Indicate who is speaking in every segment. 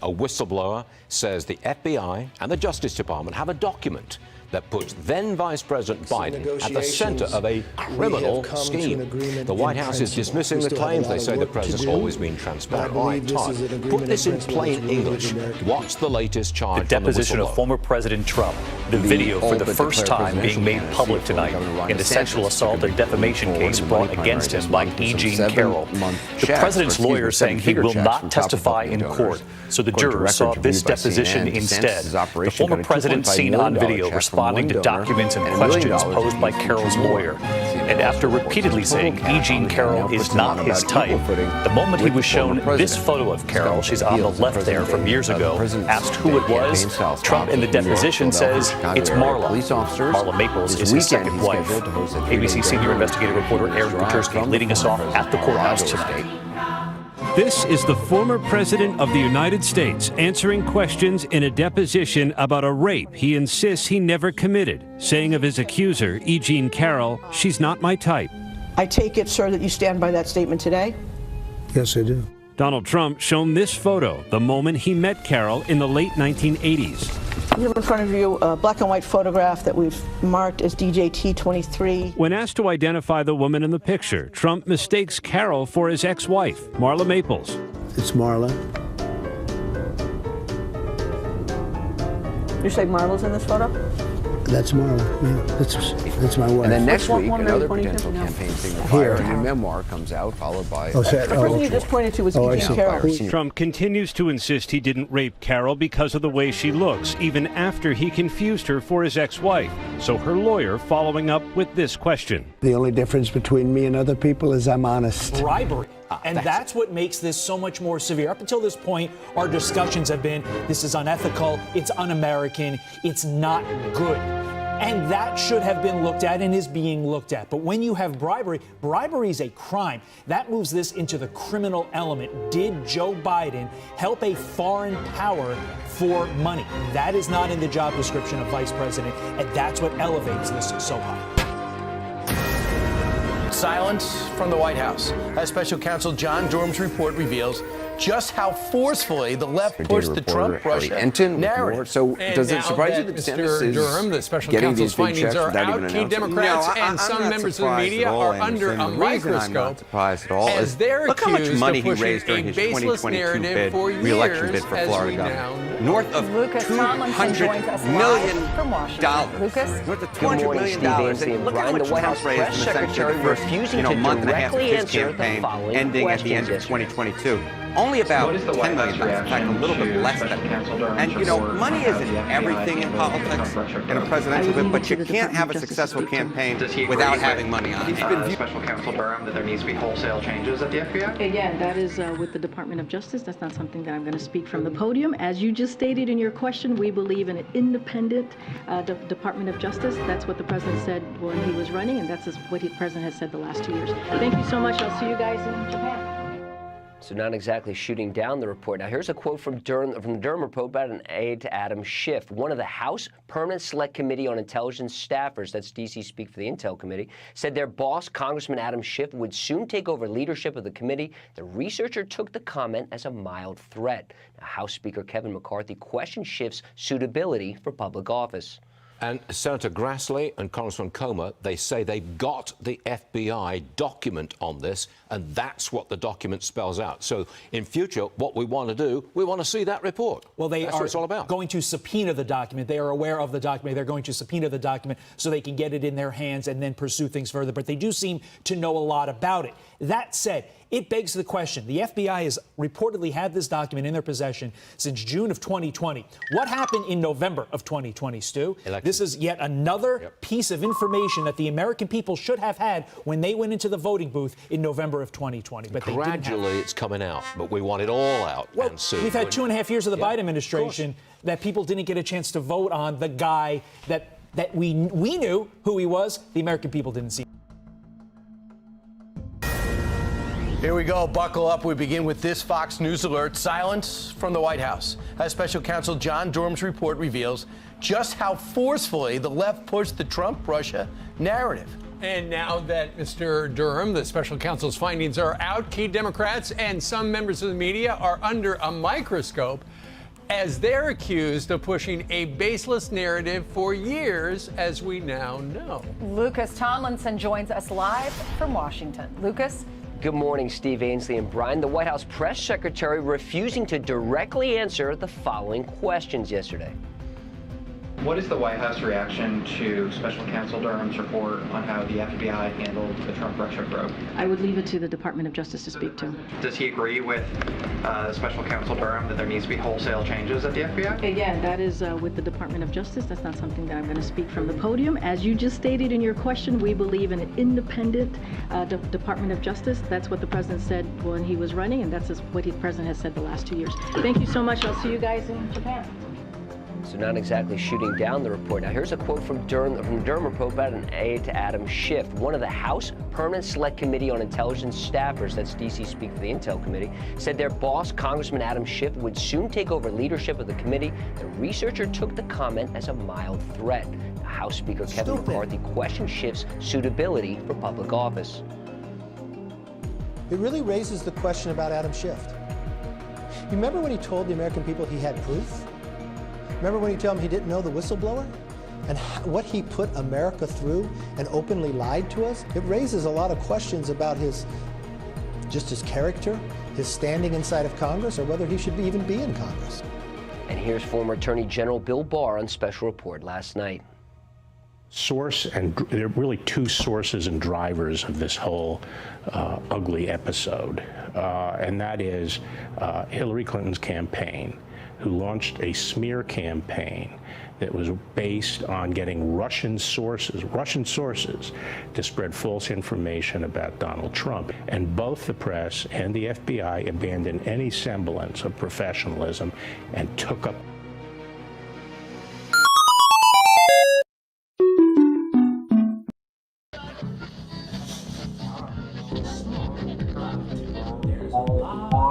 Speaker 1: A whistleblower says the FBI and the Justice Department have a document that puts then Vice President Biden at the center of a criminal scheme. The White House is dismissing the claims. They say the president's always been transparent. All right, Todd, put this in plain English. What's the latest charge?
Speaker 2: The deposition of former President Trump. The video for the first time being made public tonight in the sexual assault and defamation case brought against him by E. Jean Carroll. The president's lawyer saying he will not testify in court, so the jurors saw this deposition instead. The former president seen on video responding to documents and questions posed by Carroll's lawyer. And after repeatedly saying E. Jean Carroll is not his type, the moment he was shown this photo of Carroll, she's on the left there from years ago, asked who it was, Trump in the deposition says it's Marla. Marla Maples is his second wife. ABC senior investigative reporter Aaron Petersky leading us off at the courthouse tonight.
Speaker 3: This is the former president of the United States answering questions in a deposition about a rape he insists he never committed, saying of his accuser, E. Jean Carroll, she's not my type.
Speaker 4: I take it, sir, that you stand by that statement today?
Speaker 5: Yes, I do.
Speaker 3: Donald Trump shown this photo the moment he met Carroll in the late 1980s.
Speaker 4: You have in front of you a black and white photograph that we've marked as DJT23.
Speaker 3: When asked to identify the woman in the picture, Trump mistakes Carroll for his ex-wife, Marla Maples.
Speaker 5: It's Marla.
Speaker 4: You say Marla's in this photo?
Speaker 5: That's Marla. Yeah, that's my wife.
Speaker 6: And then next week,
Speaker 4: one
Speaker 6: another
Speaker 4: really
Speaker 6: potential
Speaker 4: pointy
Speaker 6: campaign signifier, a new memoir comes out, followed by...
Speaker 5: Oh,
Speaker 4: The person you just pointed to was E. Jean Carroll.
Speaker 3: Trump continues to insist he didn't rape Carroll because of the way she looks, even after he confused her for his ex-wife. So her lawyer following up with this question.
Speaker 5: The only difference between me and other people is I'm honest.
Speaker 7: Bribery. And that's what makes this so much more severe. Up until this point, our discussions have been, this is unethical, it's un-American, it's not good. And that should have been looked at and is being looked at. But when you have bribery, bribery is a crime. That moves this into the criminal element. Did Joe Biden help a foreign power for money? That is not in the job description of vice president, and that's what elevates this so high.
Speaker 8: Silence from the White House. As Special Counsel John Durham's report reveals just how forcefully the left pushed the Trump-Russia narrative.
Speaker 6: So does it surprise you that
Speaker 8: Mr. Durham, the Special Counsel's findings are out? Key Democrats and some members of the media are under a microscope as they're accused of pushing a baseless narrative for years,
Speaker 6: bid for
Speaker 8: as
Speaker 6: Florida
Speaker 8: we now know.
Speaker 6: North of $200 million. North of $200 million. And look how much Trump's raised in essentially the first month and a half of his campaign, ending at the end of 2022. Only about $10 million, in fact, a little bit less than that. And, money isn't everything in politics, in a presidential bid, but you can't have a successful campaign without having money on it.
Speaker 9: Special Counsel Durham, that there needs to be wholesale changes at the FBI?
Speaker 10: Again, that is with the Department of Justice. That's not something that I'm going to speak from the podium. As you just stated in your question, we believe in an independent Department of Justice. That's what the president said when he was running, and that's what the president has said the last 2 years. Thank you so much. I'll see you guys in Japan.
Speaker 11: So not exactly shooting down the report. Now here's a quote from the Durham report about an aide to Adam Schiff. One of the House Permanent Select Committee on Intelligence staffers, that's DC speak for the Intel Committee, said their boss, Congressman Adam Schiff, would soon take over leadership of the committee. The researcher took the comment as a mild threat. Now, House Speaker Kevin McCarthy questioned Schiff's suitability for public office.
Speaker 1: And Senator Grassley and Congressman Comer, they say they've got the FBI document on this, and that's what the document spells out. So in future, what we want to do, we want to see that report.
Speaker 7: Well, that's
Speaker 1: what it's all about.
Speaker 7: Going to subpoena the document. They are aware of the document. They're going to subpoena the document so they can get it in their hands and then pursue things further. But they do seem to know a lot about it. That said, it begs the question. The FBI has reportedly had this document in their possession since June of 2020. What happened in November of 2020, Stu? This is yet another piece of information that the American people should have had when they went into the voting booth in November of 2020. But
Speaker 1: gradually it's coming out, but we want it all out and soon.
Speaker 7: We've had 2.5 years of the Biden administration that people didn't get a chance to vote on the guy that we knew who he was. The American people didn't see.
Speaker 8: Here we go. Buckle up. We begin with this Fox News alert. Silence from the White House. As Special Counsel John Durham's report reveals just how forcefully the left pushed the Trump-Russia narrative.
Speaker 12: And now that Mr. Durham, the special counsel's findings are out, key Democrats and some members of the media are under a microscope as they're accused of pushing a baseless narrative for years, as we now know.
Speaker 13: Lucas Tomlinson joins us live from Washington. Lucas?
Speaker 11: Good morning, Steve Ainsley and Brian. The White House press secretary refusing to directly answer the following questions yesterday.
Speaker 9: What is the White House reaction to Special Counsel Durham's report on how the FBI handled the Trump-Russia probe?
Speaker 10: I would leave it to the Department of Justice to speak to.
Speaker 9: Does he agree with Special Counsel Durham that there needs to be wholesale changes at the FBI?
Speaker 10: Again, that is with the Department of Justice. That's not something that I'm going to speak from the podium. As you just stated in your question, we believe in an independent Department of Justice. That's what the president said when he was running, and that's what the president has said the last 2 years. Thank you so much. I'll see you guys in Japan.
Speaker 11: So not exactly shooting down the report. Now here's a quote from the Durham report about an aide to Adam Schiff. One of the House Permanent Select Committee on Intelligence staffers, that's DC speak for the Intel Committee, said their boss, Congressman Adam Schiff, would soon take over leadership of the committee. The researcher took the comment as a mild threat. House Speaker Kevin McCarthy questioned Schiff's suitability for public office.
Speaker 14: It really raises the question about Adam Schiff. You remember when he told the American people he had proof? Remember when he told them he didn't know the whistleblower? And what he put America through and openly lied to us? It raises a lot of questions about his character, his standing inside of Congress, or whether he should even be in Congress.
Speaker 11: And here's former Attorney General Bill Barr on special report last night.
Speaker 15: Source, and there are really two sources and drivers of this whole ugly episode, and that is Hillary Clinton's campaign, who launched a smear campaign that was based on getting Russian sources to spread false information about Donald Trump. And both the press and the FBI abandoned any semblance of professionalism and took up.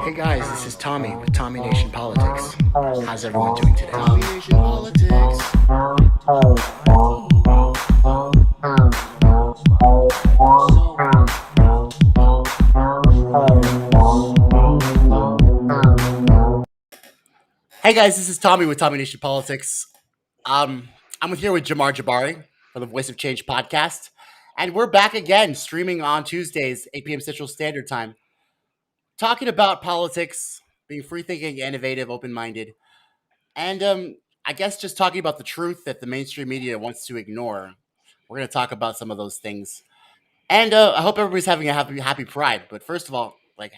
Speaker 16: Hey guys, this is Tommy with Tommy Nation Politics. How's everyone doing today? Tommy Nation Politics. Hey guys, this is Tommy with Tommy Nation Politics. I'm here with Jamar Jabari for the Voice of Change podcast, and we're back again streaming on Tuesdays, 8 p.m. Central Standard Time. Talking about politics, being free-thinking, innovative, open-minded, and I guess just talking about the truth that the mainstream media wants to ignore. We're going to talk about some of those things, and I hope everybody's having a happy Pride. But first of all, like,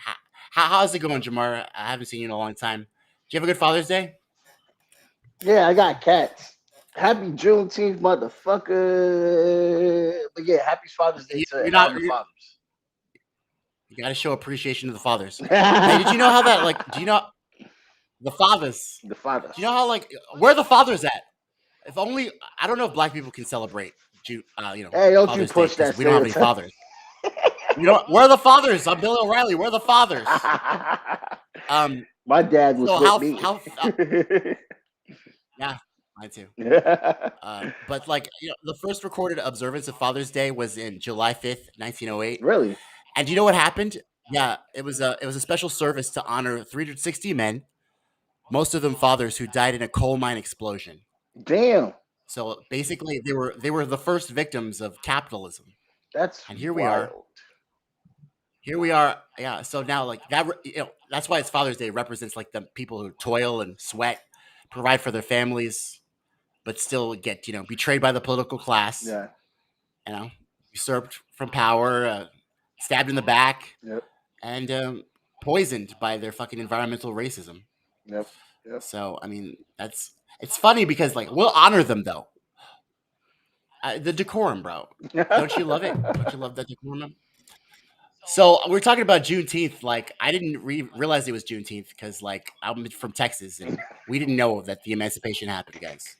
Speaker 16: how's it going, Jamar? I haven't seen you in a long time. Did you have a good Father's Day?
Speaker 17: Yeah, I got cats. Happy Juneteenth, motherfucker! But yeah, happy Father's Day to all the fathers.
Speaker 16: You got to show appreciation to the fathers. Hey, did you know how that, like, do you know the fathers?
Speaker 17: The fathers.
Speaker 16: Do you know how, like, where are the fathers at? If only, I don't know if black people can celebrate,
Speaker 17: hey, don't
Speaker 16: Father's
Speaker 17: you push
Speaker 16: Day,
Speaker 17: that.
Speaker 16: We don't have any fathers. Where are the fathers? I'm Bill O'Reilly. Where are the fathers?
Speaker 17: My dad was
Speaker 16: so
Speaker 17: with me.
Speaker 16: Yeah, mine too. But like, the first recorded observance of Father's Day was in July 5th, 1908.
Speaker 17: Really?
Speaker 16: And do you know what happened? Yeah, it was a special service to honor 360 men, most of them fathers, who died in a coal mine explosion.
Speaker 17: Damn.
Speaker 16: So basically, they were the first victims of capitalism.
Speaker 17: And
Speaker 16: here we are. Here we are. Yeah. So now, like that, that's why it's Father's Day. Represents like the people who toil and sweat, provide for their families, but still get betrayed by the political class.
Speaker 17: Yeah.
Speaker 16: Usurped from power. Stabbed in the back,
Speaker 17: yep.
Speaker 16: And poisoned by their fucking environmental racism.
Speaker 17: Yep.
Speaker 16: So I mean, it's funny because like we'll honor them though. The decorum, bro. Don't you love it? Don't you love that decorum? So we're talking about Juneteenth. Like I didn't realize it was Juneteenth because like I'm from Texas and we didn't know that the emancipation happened, guys.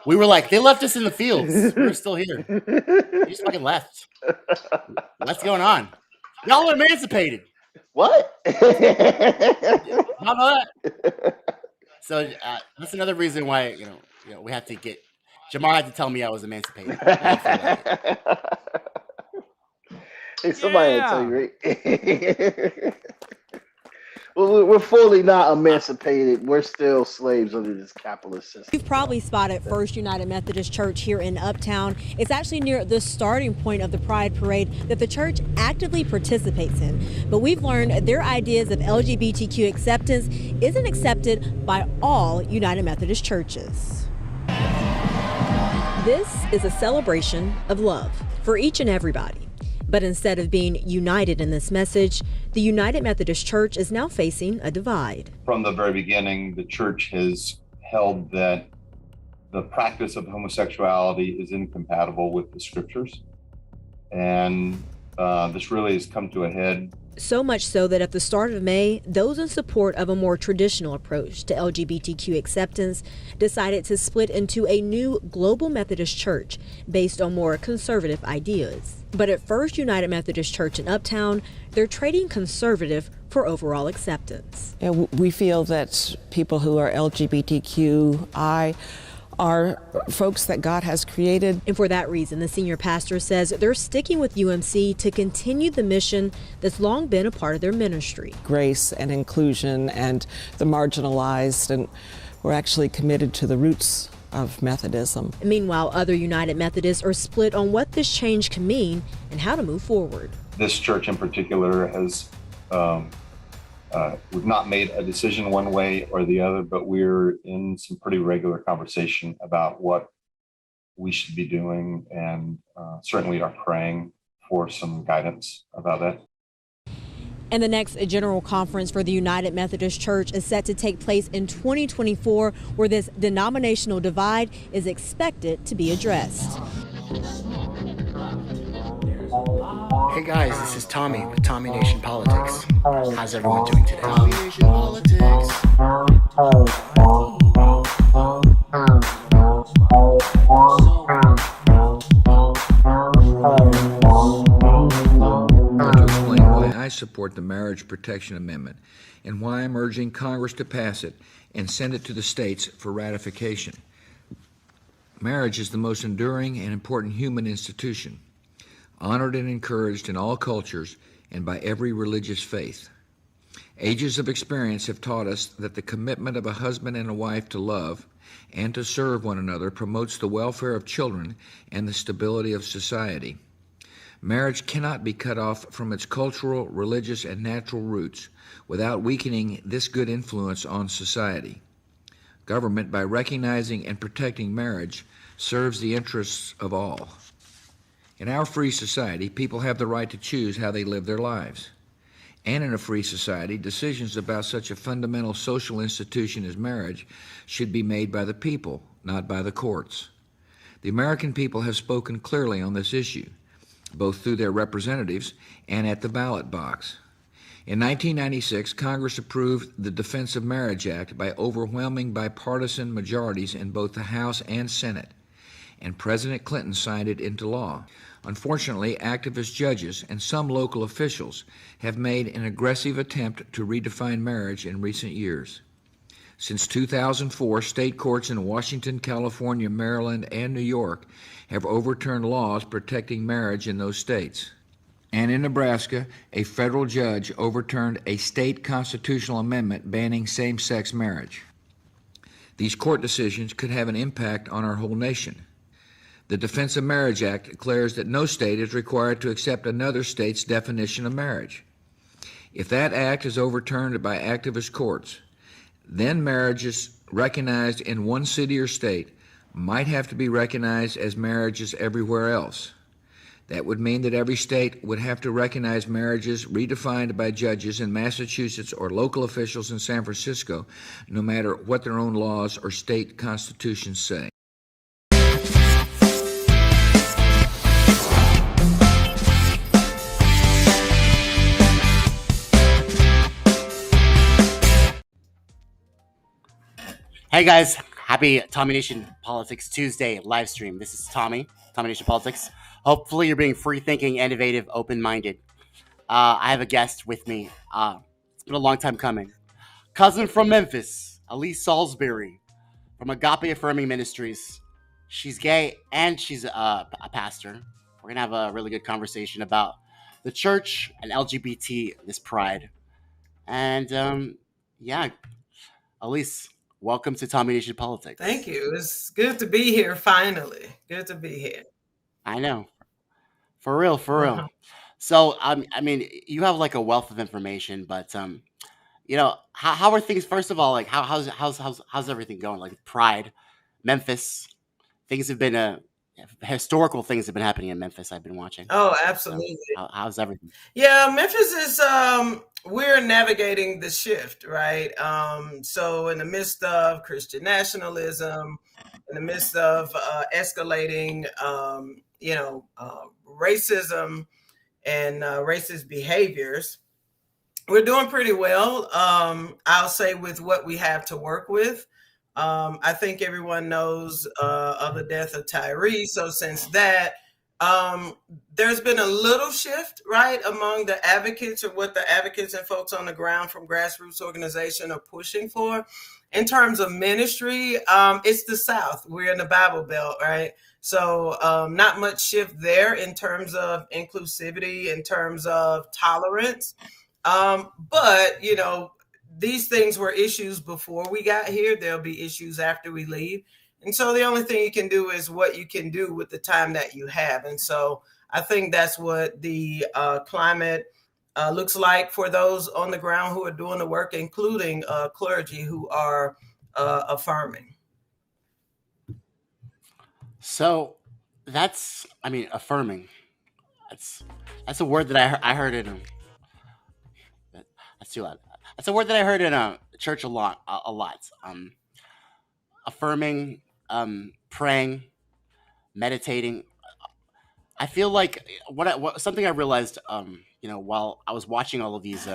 Speaker 16: We were like, they left us in the fields. We're still here. They just fucking left. What's going on? Y'all are emancipated.
Speaker 17: What?
Speaker 16: Not that. So that's another reason why we have to get. Jamar had to tell me I was emancipated.
Speaker 17: Hey, somebody had to tell you, right? We're fully not emancipated. We're still slaves under this capitalist system.
Speaker 18: You've probably spotted First United Methodist Church here in Uptown. It's actually near the starting point of the Pride Parade that the church actively participates in. But we've learned their ideas of LGBTQ acceptance isn't accepted by all United Methodist churches. This is a celebration of love for each and everybody. But instead of being united in this message, the United Methodist Church is now facing a divide.
Speaker 19: From the very beginning, the church has held that the practice of homosexuality is incompatible with the scriptures. And this really has come to a head.
Speaker 18: So much so that at the start of May, those in support of a more traditional approach to LGBTQ acceptance decided to split into a new global Methodist church based on more conservative ideas. But at First United Methodist Church in Uptown, they're trading conservative for overall acceptance.
Speaker 20: And we feel that people who are LGBTQI are folks that God has created.
Speaker 18: And for that reason, the senior pastor says they're sticking with UMC to continue the mission that's long been a part of their ministry.
Speaker 20: Grace and inclusion and the marginalized, and we're actually committed to the roots of Methodism.
Speaker 18: Meanwhile, other United Methodists are split on what this change can mean and how to move forward.
Speaker 19: This church in particular has we've not made a decision one way or the other, but we're in some pretty regular conversation about what we should be doing, and certainly are praying for some guidance about that.
Speaker 18: And the next general conference for the United Methodist Church is set to take place in 2024, where this denominational divide is expected to be addressed.
Speaker 21: Hey guys, this is Tommy with Tommy Nation Politics. How's everyone doing today? Tommy Nation Politics.
Speaker 22: To explain why I support the Marriage Protection Amendment and why I'm urging Congress to pass it and send it to the states for ratification. Marriage is the most enduring and important human institution, honored and encouraged in all cultures and by every religious faith. Ages of experience have taught us that the commitment of a husband and a wife to love and to serve one another promotes the welfare of children and the stability of society. Marriage cannot be cut off from its cultural, religious, and natural roots without weakening this good influence on society. Government, by recognizing and protecting marriage, serves the interests of all. In our free society, people have the right to choose how they live their lives. And in a free society, decisions about such a fundamental social institution as marriage should be made by the people, not by the courts. The American people have spoken clearly on this issue, both through their representatives and at the ballot box. In 1996, Congress approved the Defense of Marriage Act by overwhelming bipartisan majorities in both the House and Senate, and President Clinton signed it into law. Unfortunately, activist judges and some local officials have made an aggressive attempt to redefine marriage in recent years. Since 2004, state courts in Washington, California, Maryland, and New York have overturned laws protecting marriage in those states. And in Nebraska, a federal judge overturned a state constitutional amendment banning same-sex marriage. These court decisions could have an impact on our whole nation. The Defense of Marriage Act declares that no state is required to accept another state's definition of marriage. If that act is overturned by activist courts, then marriages recognized in one city or state might have to be recognized as marriages everywhere else. That would mean that every state would have to recognize marriages redefined by judges in Massachusetts or local officials in San Francisco, no matter what their own laws or state constitutions say.
Speaker 16: Hey guys, happy Tommy Nation Politics Tuesday live stream. This is Tommy Nation Politics. Hopefully you're being free-thinking, innovative, open-minded. I have a guest with me. It's been a long time coming. Cousin from Memphis, Elise Saulsberry from Agape Affirming Ministries. She's gay and she's a pastor. We're going to have a really good conversation about the church and LGBT, this pride. And yeah, Elise, welcome to Tommy Nation Politics.
Speaker 2: Thank you. It's good to be here. Finally, good to be here.
Speaker 16: I know, for real. So I mean, you have like a wealth of information, but how are things? First of all, like how's everything going? Like Pride, Memphis, things have been historical things have been happening in Memphis. I've been watching.
Speaker 2: Oh, absolutely.
Speaker 16: So, how's everything?
Speaker 2: Yeah, Memphis is we're navigating the shift, right? So in the midst of Christian nationalism, in the midst of escalating racism and racist behaviors, we're doing pretty well. I'll say with what we have to work with. I think everyone knows of the death of Tyree. So since that, there's been a little shift, right, among the advocates, or what the advocates and folks on the ground from grassroots organization are pushing for. In terms of ministry, it's the South. We're in the Bible Belt, right? So not much shift there in terms of inclusivity, in terms of tolerance. But, these things were issues before we got here. There'll be issues after we leave. And so the only thing you can do is what you can do with the time that you have. And so I think that's what the climate looks like for those on the ground who are doing the work, including clergy who are affirming.
Speaker 16: So affirming. That's a word that I heard in. That's too loud. That's a word that I heard in church a lot. Affirming, praying, meditating. I feel like something I realized, while I was watching all of these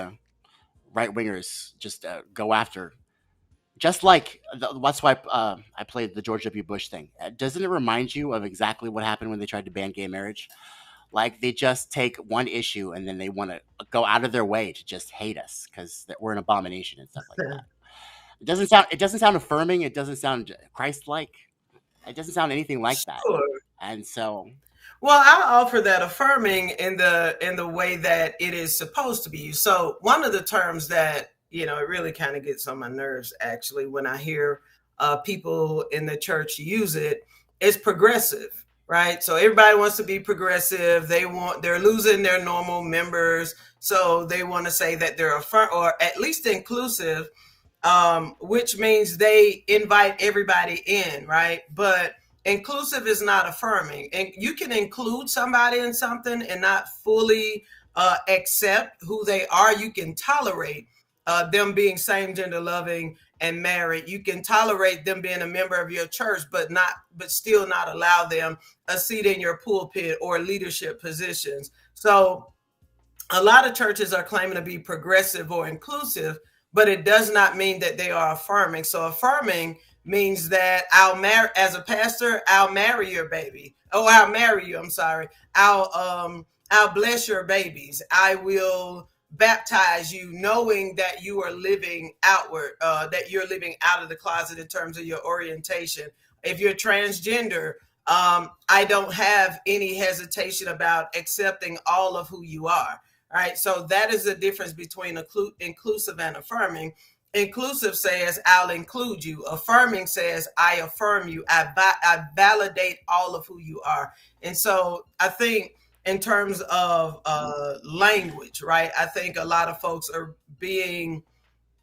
Speaker 16: right wingers just go after, just like that's why I played the George W. Bush thing. Doesn't it remind you of exactly what happened when they tried to ban gay marriage? Like they just take one issue and then they want to go out of their way to just hate us because we're an abomination and stuff like that. It doesn't sound affirming. It doesn't sound Christ-like. It doesn't sound anything like that. And so,
Speaker 2: well, I'll offer that affirming in the way that it is supposed to be used. So one of the terms that it really kind of gets on my nerves actually when I hear people in the church use it is progressive. Right. So everybody wants to be progressive. They're losing their normal members. So they want to say that they're or at least inclusive, which means they invite everybody in. Right. But inclusive is not affirming. And you can include somebody in something and not fully accept who they are. You can tolerate them being same gender loving and married. You can tolerate them being a member of your church, but still not allow them a seat in your pulpit or leadership positions. So a lot of churches are claiming to be progressive or inclusive, but it does not mean that they are affirming. So affirming means that as a pastor, I'll marry your baby. Oh, I'll marry you. I'm sorry. I'll bless your babies. I will baptize you knowing that you are living outward, that you're living out of the closet in terms of your orientation. If you're transgender, I don't have any hesitation about accepting all of who you are. All right. So that is the difference between inclusive and affirming. Inclusive says, I'll include you. Affirming says, I affirm you. I validate all of who you are. And so I think in terms of language, right, I think a lot of folks are being,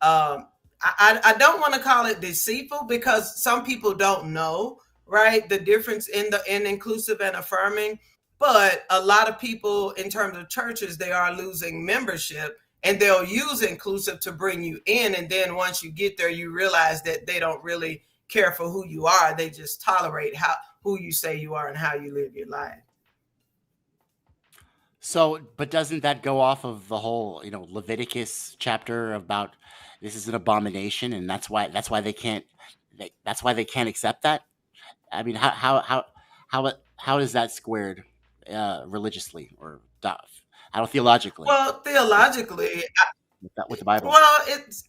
Speaker 2: I don't want to call it deceitful because some people don't know, right, the difference in inclusive and affirming. But a lot of people in terms of churches, they are losing membership. And they'll use inclusive to bring you in. And then once you get there, you realize that they don't really care for who you are. They just tolerate who you say you are and how you live your life.
Speaker 16: So, but doesn't that go off of the whole, Leviticus chapter about this is an abomination, and that's why they can't accept that? I mean, how is that squared religiously or theologically?
Speaker 2: Well, theologically,
Speaker 16: with the Bible.
Speaker 2: Well, it's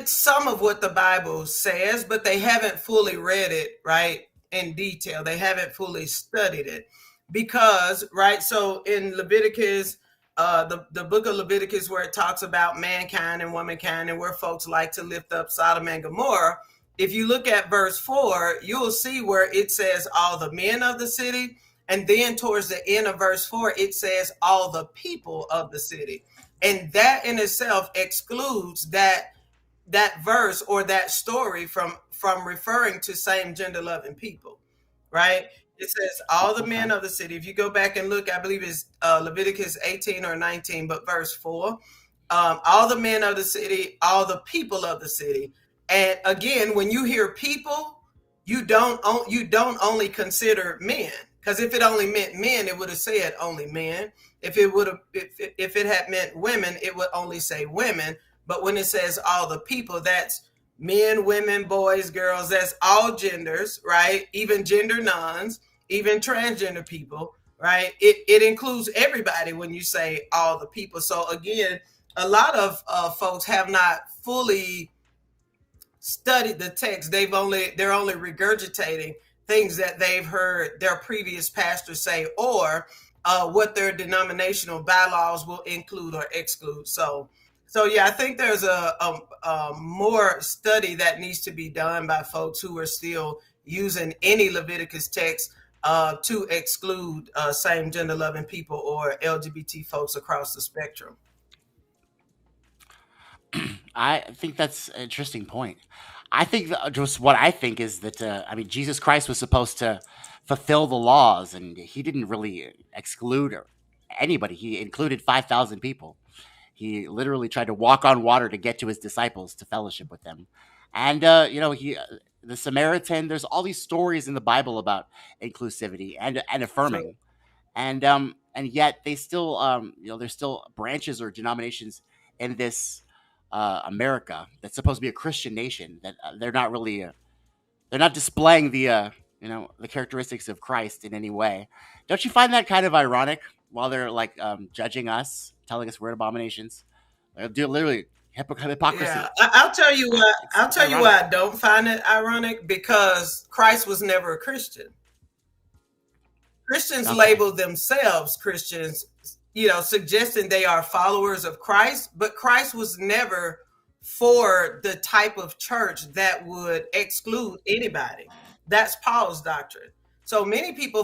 Speaker 2: some of what the Bible says, but they haven't fully read it, right, in detail. They haven't fully studied it because, right, so in Leviticus the book of Leviticus, where it talks about mankind and womankind, and where folks like to lift up Sodom and Gomorrah. If you look at verse 4, you'll see where it says all the men of the city. And then towards the end of verse 4, it says all the people of the city. And that in itself excludes that verse or that story from referring to same gender loving people, right? It says all the men of the city. If you go back and look, I believe it's Leviticus 18 or 19, but verse 4, all the men of the city, all the people of the city. And again, when you hear people, you don't only consider men, because if it only meant men, it would have said only men. If it had meant women, it would only say women. But when it says all the people, that's men, women, boys, girls, that's all genders, right? Even gender nons, even transgender people, right? It includes everybody when you say all the people. So again, a lot of folks have not fully studied the text. They're only regurgitating things that they've heard their previous pastor say, or what their denominational bylaws will include or exclude. So yeah, I think there's a more study that needs to be done by folks who are still using any Leviticus text to exclude same gender loving people or LGBT folks across the spectrum.
Speaker 16: I think that's an interesting point. I think just what I think is that, Jesus Christ was supposed to fulfill the laws, and he didn't really exclude anybody. He included 5,000 people. He literally tried to walk on water to get to his disciples to fellowship with them. And, the Samaritan, there's all these stories in the Bible about inclusivity and affirming. And yet they still, there's still branches or denominations in this America that's supposed to be a Christian nation that they're not really, they're not displaying the characteristics of Christ in any way. Don't you find that kind of ironic while they're like judging us, telling us we're abominations? They're literally hypocrisy.
Speaker 2: Yeah, I'll tell you what. I'll tell you why I don't find it ironic, because Christ was never a Christian. Christians label themselves Christians, suggesting they are followers of Christ, but Christ was never for the type of church that would exclude anybody. That's Paul's doctrine. So many people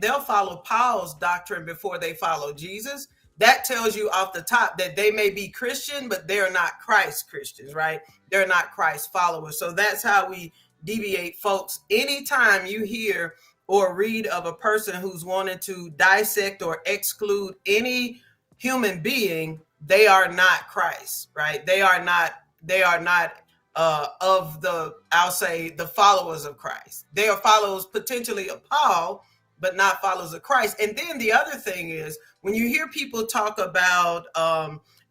Speaker 2: they'll follow Paul's doctrine before they follow Jesus. That tells you off the top that they may be Christian, but they're not Christ Christians, right? They're not Christ followers. So that's how we deviate, folks. Anytime you hear or read of a person who's wanted to dissect or exclude any human being, they are not Christ, right? They are not of the followers of Christ. They are followers potentially of Paul, but not followers of Christ. And then the other thing is, when you hear people talk about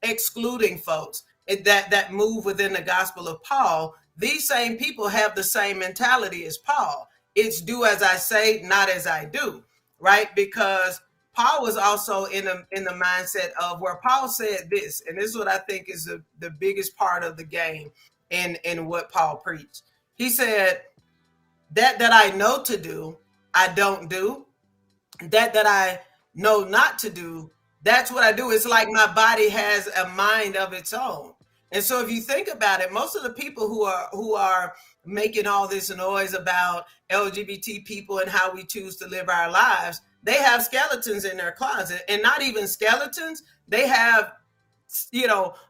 Speaker 2: excluding folks that move within the gospel of Paul, these same people have the same mentality as Paul. It's do as I say, not as I do, right? Because Paul was also in the mindset of where Paul said this, and this is what I think is the biggest part of the game in what Paul preached. He said, that I know to do, I don't do. That I know not to do, that's what I do. It's like my body has a mind of its own. And so if you think about it, most of the people who are making all this noise about LGBT people and how we choose to live our lives, they have skeletons in their closet, and not even skeletons. They have,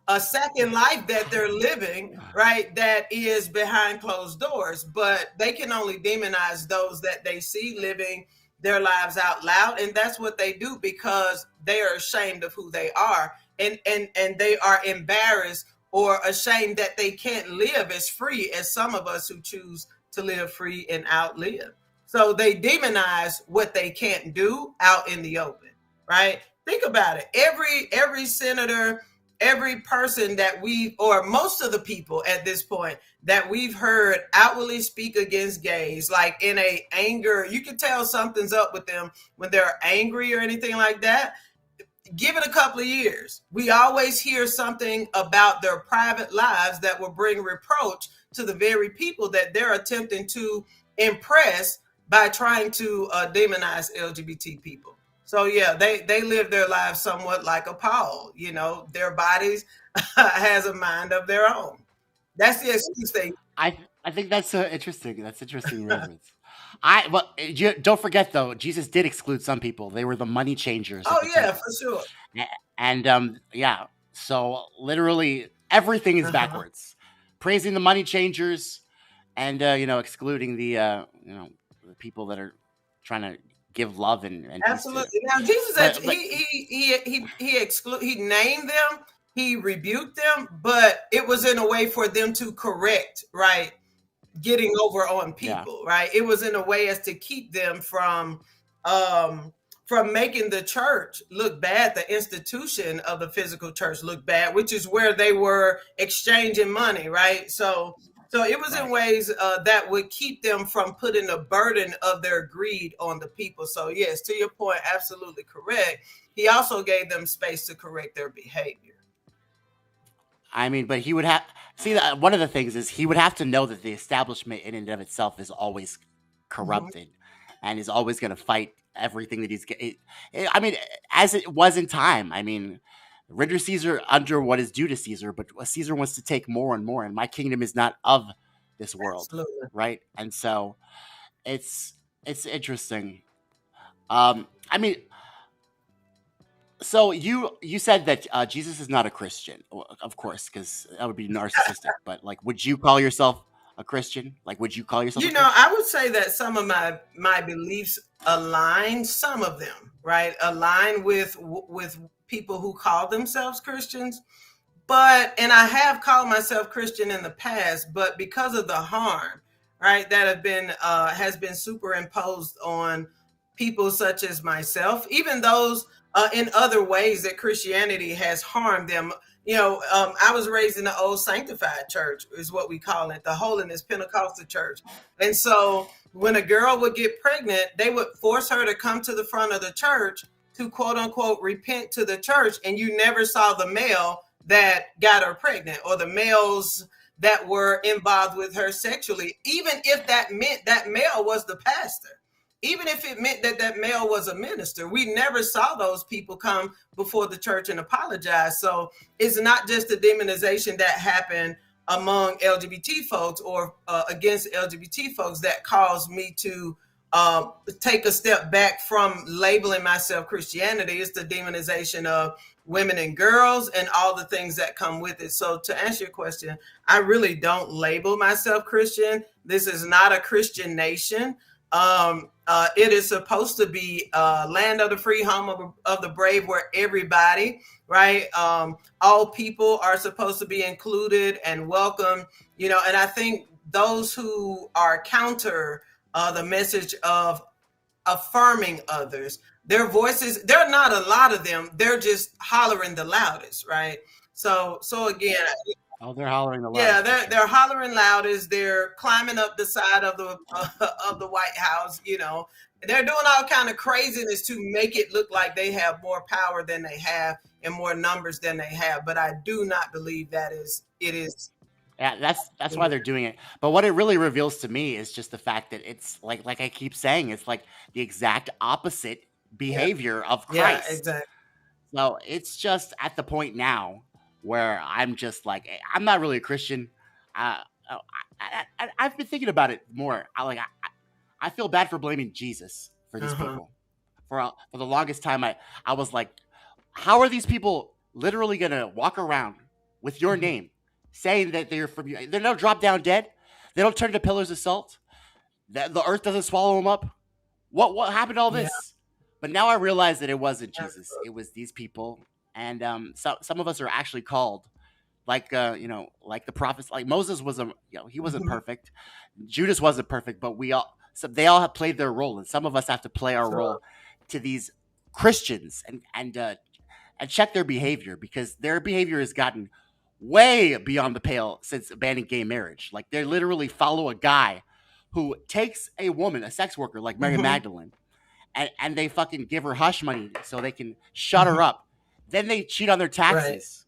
Speaker 2: a second life that they're living, right? That is behind closed doors, but they can only demonize those that they see living their lives out loud. And that's what they do, because they are ashamed of who they are. And they are embarrassed or ashamed that they can't live as free as some of us who choose to live free and outlive. So they demonize what they can't do out in the open, right? Think about it. Every senator, every person that or most of the people at this point that we've heard outwardly speak against gays, like in a anger, you can tell something's up with them when they're angry or anything like that. Give it a couple of years. We always hear something about their private lives that will bring reproach to the very people that they're attempting to impress by trying to demonize LGBT people. So yeah, they live their lives somewhat like a Paul. You know, their bodies has a mind of their own. That's the excuse they.
Speaker 16: I think that's interesting. That's interesting reference. But don't forget though, Jesus did exclude some people. They were the money changers.
Speaker 2: Oh yeah, for sure.
Speaker 16: And yeah, so literally everything is backwards. Praising the money changers, and excluding the the people that are trying to give love and
Speaker 2: absolutely. Now Jesus, he named them, he rebuked them, but it was in a way for them to correct, right? Getting over on people, right? It was in a way as to keep them from making the church look bad, the institution of the physical church look bad, which is where they were exchanging money, right? So it was in ways that would keep them from putting the burden of their greed on the people. So yes, to your point, absolutely correct. He also gave them space to correct their behavior.
Speaker 16: I mean, but he would have one of the things is he would have to know that the establishment in and of itself is always corrupted and is always going to fight everything that he's getting. I mean, as it was in time. I mean, render Caesar under what is due to Caesar, but Caesar wants to take more and more, and my kingdom is not of this world. Absolutely. Right? And so it's interesting. I mean, so you said that Jesus is not a Christian, of course, because that would be narcissistic. But like, would you call yourself a Christian? Like, would you call yourself?
Speaker 2: I would say that some of my beliefs align. Some of them, right, align with people who call themselves Christians. And I have called myself Christian in the past, but because of the harm, right, that has been superimposed on people such as myself, even those in other ways that Christianity has harmed them. I was raised in the old sanctified church, is what we call it, the holiness Pentecostal church. And so when a girl would get pregnant, they would force her to come to the front of the church to quote unquote repent to the church. And you never saw the male that got her pregnant or the males that were involved with her sexually, even if that meant that male was the pastor. Even if it meant that male was a minister, we never saw those people come before the church and apologize. So it's not just the demonization that happened among LGBT folks or against LGBT folks that caused me to take a step back from labeling myself Christianity. It's the demonization of women and girls and all the things that come with it. So to answer your question, I really don't label myself Christian. This is not a Christian nation. It is supposed to be land of the free, home of the brave, where everybody, right? All people are supposed to be included and welcome, and I think those who are counter the message of affirming others, their voices, there are not a lot of them. They're just hollering the loudest, right? So again,
Speaker 16: oh, they're hollering the loudest.
Speaker 2: Yeah, they're hollering loudest. They're climbing up the side of the White House. They're doing all kind of craziness to make it look like they have more power than they have and more numbers than they have. But I do not believe it is.
Speaker 16: Yeah, that's why they're doing it. But what it really reveals to me is just the fact that it's like I keep saying, it's like the exact opposite behavior of Christ.
Speaker 2: Yeah, exactly.
Speaker 16: So it's just at the point now where I'm just like, I'm not really a Christian. I've been thinking about it more. I feel bad for blaming Jesus for these people. For the longest time, I was like, how are these people literally going to walk around with your name saying that they're from you? They don't drop down dead. They don't turn to pillars of salt. The earth doesn't swallow them up. What happened to all this? Yeah. But now I realize that it wasn't Jesus. It was these people. And some of us are actually called, like like the prophets. Like Moses was he wasn't perfect. Judas wasn't perfect, but they all have played their role, and some of us have to play our role to these Christians and check their behavior, because their behavior has gotten way beyond the pale since abandoning gay marriage. Like, they literally follow a guy who takes a woman, a sex worker like Mary Magdalene, and they fucking give her hush money so they can shut her up. Then they cheat on their taxes,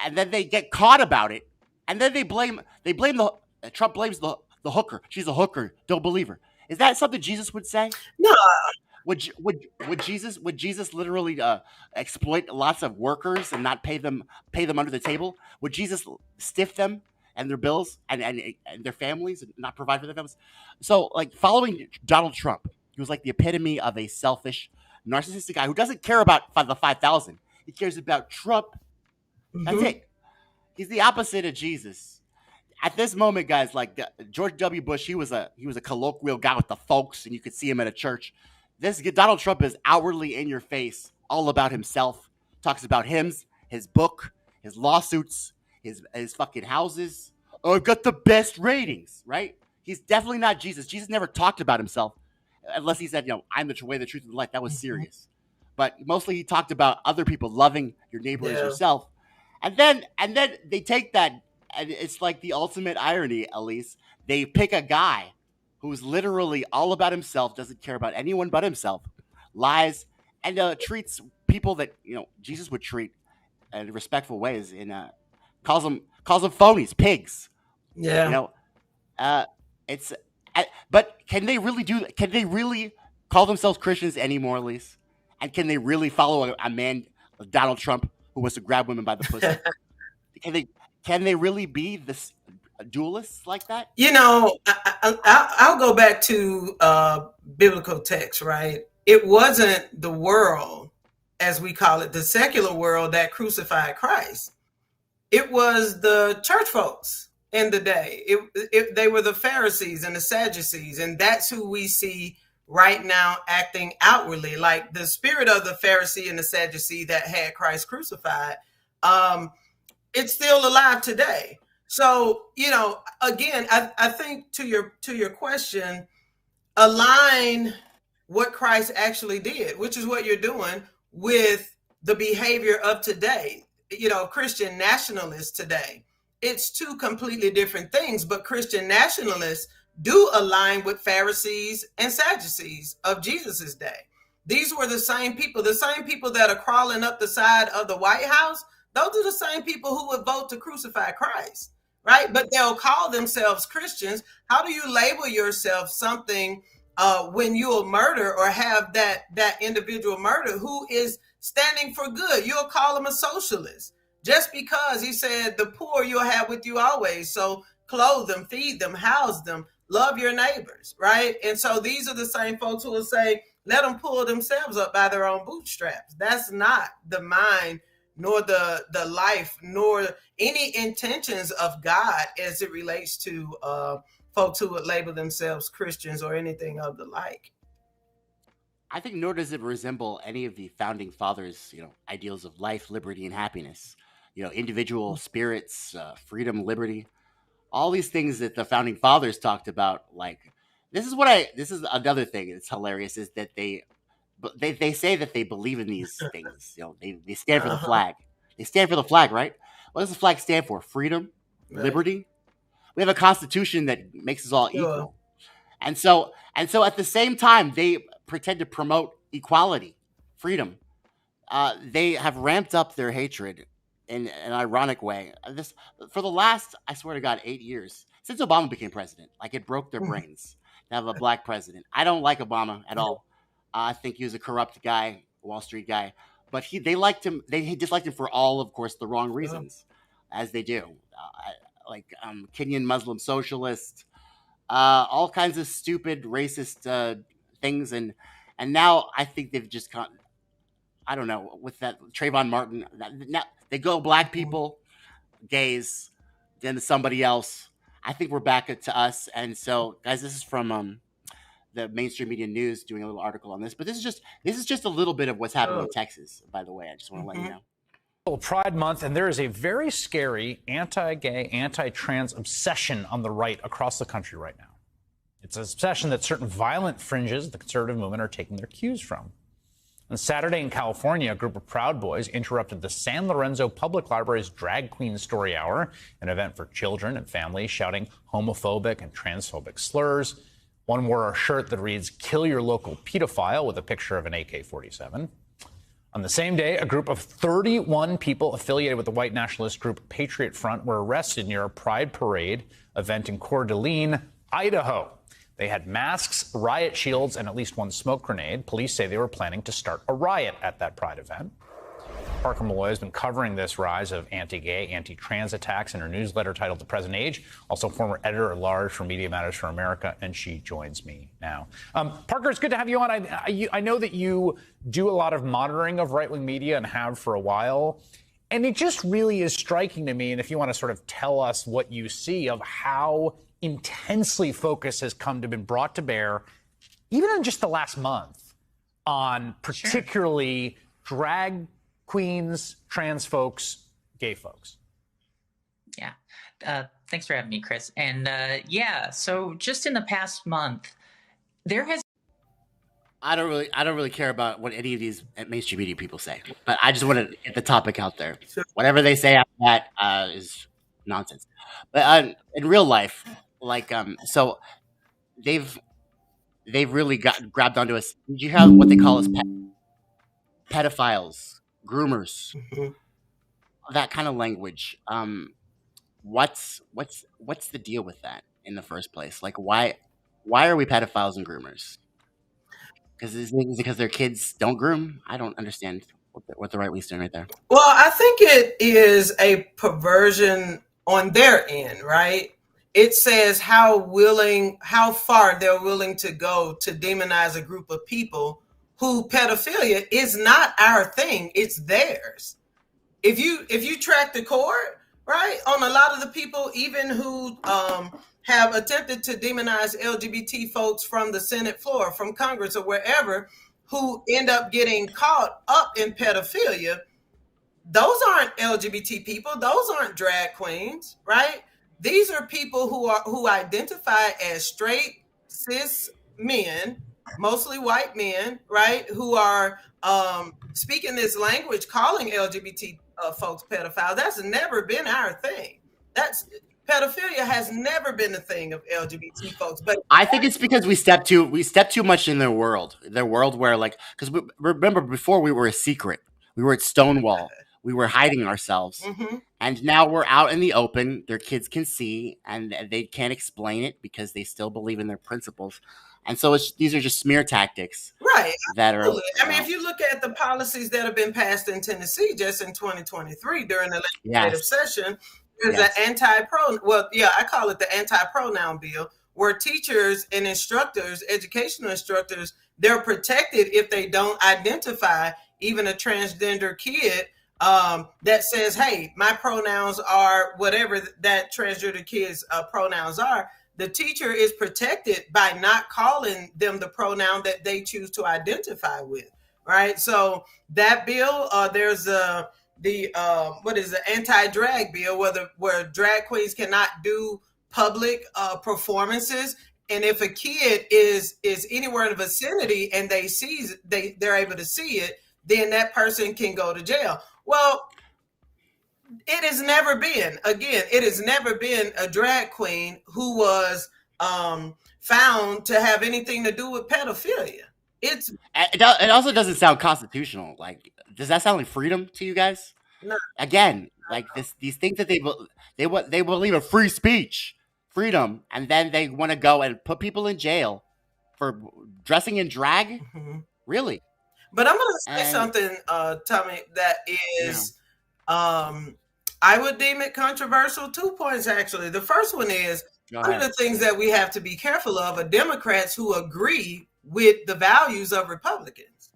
Speaker 16: and then they get caught about it, and then Trump blames the hooker. She's a hooker. Don't believe her. Is that something Jesus would say?
Speaker 2: No,
Speaker 16: Would Jesus literally exploit lots of workers and not pay them under the table? Would Jesus stiff them and their bills and their families and not provide for their families? So, like, following Donald Trump, he was like the epitome of a selfish, narcissistic guy who doesn't care about the 5,000. He cares about Trump. That's it. He's the opposite of Jesus. At this moment, guys, like George W. Bush, he was a colloquial guy with the folks, and you could see him at a church. This Donald Trump is outwardly in your face, all about himself. Talks about his book, his lawsuits, his fucking houses. Oh, I've got the best ratings, right? He's definitely not Jesus. Jesus never talked about himself, unless he said, I'm the way, the truth, and the life. That was serious. But mostly he talked about other people, loving your neighbor as yourself. And then they take that, and it's like the ultimate irony, Elise. They pick a guy who's literally all about himself, doesn't care about anyone but himself, lies, and treats people that Jesus would treat in respectful ways. And calls them phonies, pigs.
Speaker 2: Yeah.
Speaker 16: But can they really Can they really call themselves Christians anymore, Elise? And can they really follow a man, Donald Trump, who wants to grab women by the pussy? Can they really be this dualists like that?
Speaker 2: I'll go back to biblical text, right? It wasn't the world, as we call it, the secular world, that crucified Christ. It was the church folks in the day. They were the Pharisees and the Sadducees, and that's who we see right now acting outwardly. Like the spirit of the Pharisee and the Sadducee that had Christ crucified, it's still alive today. So, again, I think to your question, align what Christ actually did, which is what you're doing, with the behavior of today. Christian nationalists today. It's two completely different things, but Christian nationalists do align with Pharisees and Sadducees of Jesus's day. These were the same people that are crawling up the side of the White House. Those are the same people who would vote to crucify Christ, right? But they'll call themselves Christians. How do you label yourself something when you'll murder or have that individual murder who is standing for good? You'll call them a socialist just because he said the poor you'll have with you always. So clothe them, feed them, house them, love your neighbors, right? And so these are the same folks who will say, let them pull themselves up by their own bootstraps. That's not the mind, nor the life, nor any intentions of God as it relates to folks who would label themselves Christians or anything of the like.
Speaker 16: I think nor does it resemble any of the founding fathers, ideals of life, liberty, and happiness. Individual spirits, freedom, liberty, all these things that the founding fathers talked about. Like, this is another thing that's hilarious, is that they say that they believe in these things. They stand for the flag. They stand for the flag, right? What does the flag stand for? Freedom, liberty. We have a constitution that makes us all equal. And so at the same time, they pretend to promote equality, freedom. They have ramped up their hatred in an ironic way. This for the last, I swear to God, 8 years since Obama became president. Like, it broke their brains to have a black president. I don't like Obama at all. I think he was a corrupt guy, Wall Street guy. But they liked him. They disliked him for all, of course, the wrong reasons, as they do. Kenyan Muslim socialist, all kinds of stupid racist things, and now I think they've just gone. I don't know, with that Trayvon Martin. Now they go black people, gays, then to somebody else. I think we're back to us. And so, guys, this is from the mainstream media news doing a little article on this. But this is just a little bit of what's happening in Texas. By the way, I just want to let you know.
Speaker 3: Pride Month, and there is a very scary anti-gay, anti-trans obsession on the right across the country right now. It's an obsession that certain violent fringes of the conservative movement are taking their cues from. On Saturday in California, a group of Proud Boys interrupted the San Lorenzo Public Library's Drag Queen Story Hour, an event for children and families, shouting homophobic and transphobic slurs. One wore a shirt that reads, "Kill your local pedophile," with a picture of an AK-47. On the same day, a group of 31 people affiliated with the white nationalist group Patriot Front were arrested near a Pride Parade event in Coeur d'Alene, Idaho. They had masks, riot shields, and at least one smoke grenade. Police say they were planning to start a riot at that Pride event. Parker Malloy has been covering this rise of anti-gay, anti-trans attacks in her newsletter titled The Present Age, also former editor-at-large for Media Matters for America, and she joins me now. Parker, it's good to have you on. I know that you do a lot of monitoring of right-wing media and have for a while, and it just really is striking to me, and if you want to sort of tell us what you see of how intensely focus has come to been brought to bear, even in just the last month, on particularly drag queens, trans folks, gay folks.
Speaker 4: Yeah. Thanks for having me, Chris. And so just in the past month, there has.
Speaker 16: I don't really care about what any of these mainstream media people say, but I just want to get the topic out there. Whatever they say after that is nonsense. But in real life, so they've really grabbed onto us. You have what they call as pedophiles, groomers, that kind of language. What's the deal with that in the first place? Like, why are we pedophiles and groomers? Is it because their kids don't groom? I don't understand what the right wing's doing right there.
Speaker 2: Well, I think it is a perversion on their end, right? It says how far they're willing to go to demonize a group of people who pedophilia is not our thing, it's theirs. If you track the court, right, on a lot of the people, even who have attempted to demonize LGBT folks from the Senate floor, from Congress or wherever, who end up getting caught up in pedophilia, those aren't LGBT people, those aren't drag queens, right? These are people who identify as straight, cis men, mostly white men, right, who are speaking this language, calling LGBT folks pedophiles. That's never been our thing. Pedophilia has never been a thing of LGBT folks. But
Speaker 16: I think it's because we step too much in their world where, like, because remember before we were a secret, we were at Stonewall, we were hiding ourselves, and now we're out in the open. Their kids can see, and they can't explain it because they still believe in their principles. And so these are just smear tactics.
Speaker 2: Right.
Speaker 16: That
Speaker 2: absolutely.
Speaker 16: are.
Speaker 2: I mean, if you look at the policies that have been passed in Tennessee just in 2023 during the legislative session, there's an I call it the anti-pronoun bill, where teachers and instructors, educational instructors, they're protected if they don't identify even a transgender kid that says, hey, my pronouns are whatever that transgender kid's pronouns are. The teacher is protected by not calling them the pronoun that they choose to identify with, right? So that bill, there's the anti-drag bill, where drag queens cannot do public performances, and if a kid is anywhere in the vicinity and they're able to see it, then that person can go to jail. Well, it has never been a drag queen who was found to have anything to do with pedophilia.
Speaker 16: It also doesn't sound constitutional. Like, does that sound like freedom to you guys?
Speaker 2: No.
Speaker 16: Again, like these things that they believe in free speech, freedom, and then they want to go and put people in jail for dressing in drag. Really?
Speaker 2: But I'm going to say something, Tommy, that is. I would deem it controversial. 2 points, actually. The first one is one of the things that we have to be careful of are Democrats who agree with the values of Republicans.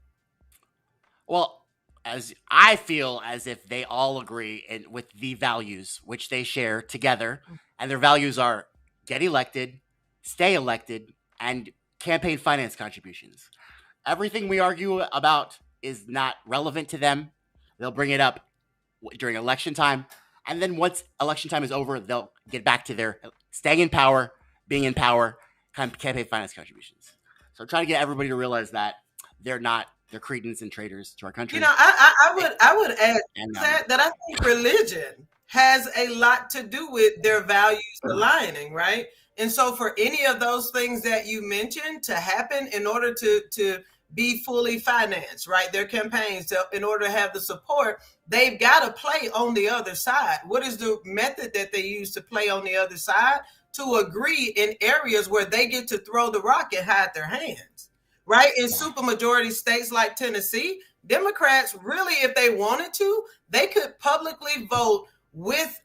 Speaker 16: Well, as I feel as if they all agree with the values which they share together, and their values are get elected, stay elected, and campaign finance contributions. Everything we argue about is not relevant to them. They'll bring it up during election time, and then once election time is over, they'll get back to their staying in power, being in power, campaign finance contributions. So trying to get everybody to realize that they're cretins and traitors to our country.
Speaker 2: You know, I would add that I think religion has a lot to do with their values aligning, right? And so for any of those things that you mentioned to happen in order to be fully financed, right? Their campaigns, in order to have the support, they've got to play on the other side. What is the method that they use to play on the other side? To agree in areas where they get to throw the rock and hide their hands, right? In supermajority states like Tennessee, Democrats really, if they wanted to, they could publicly vote with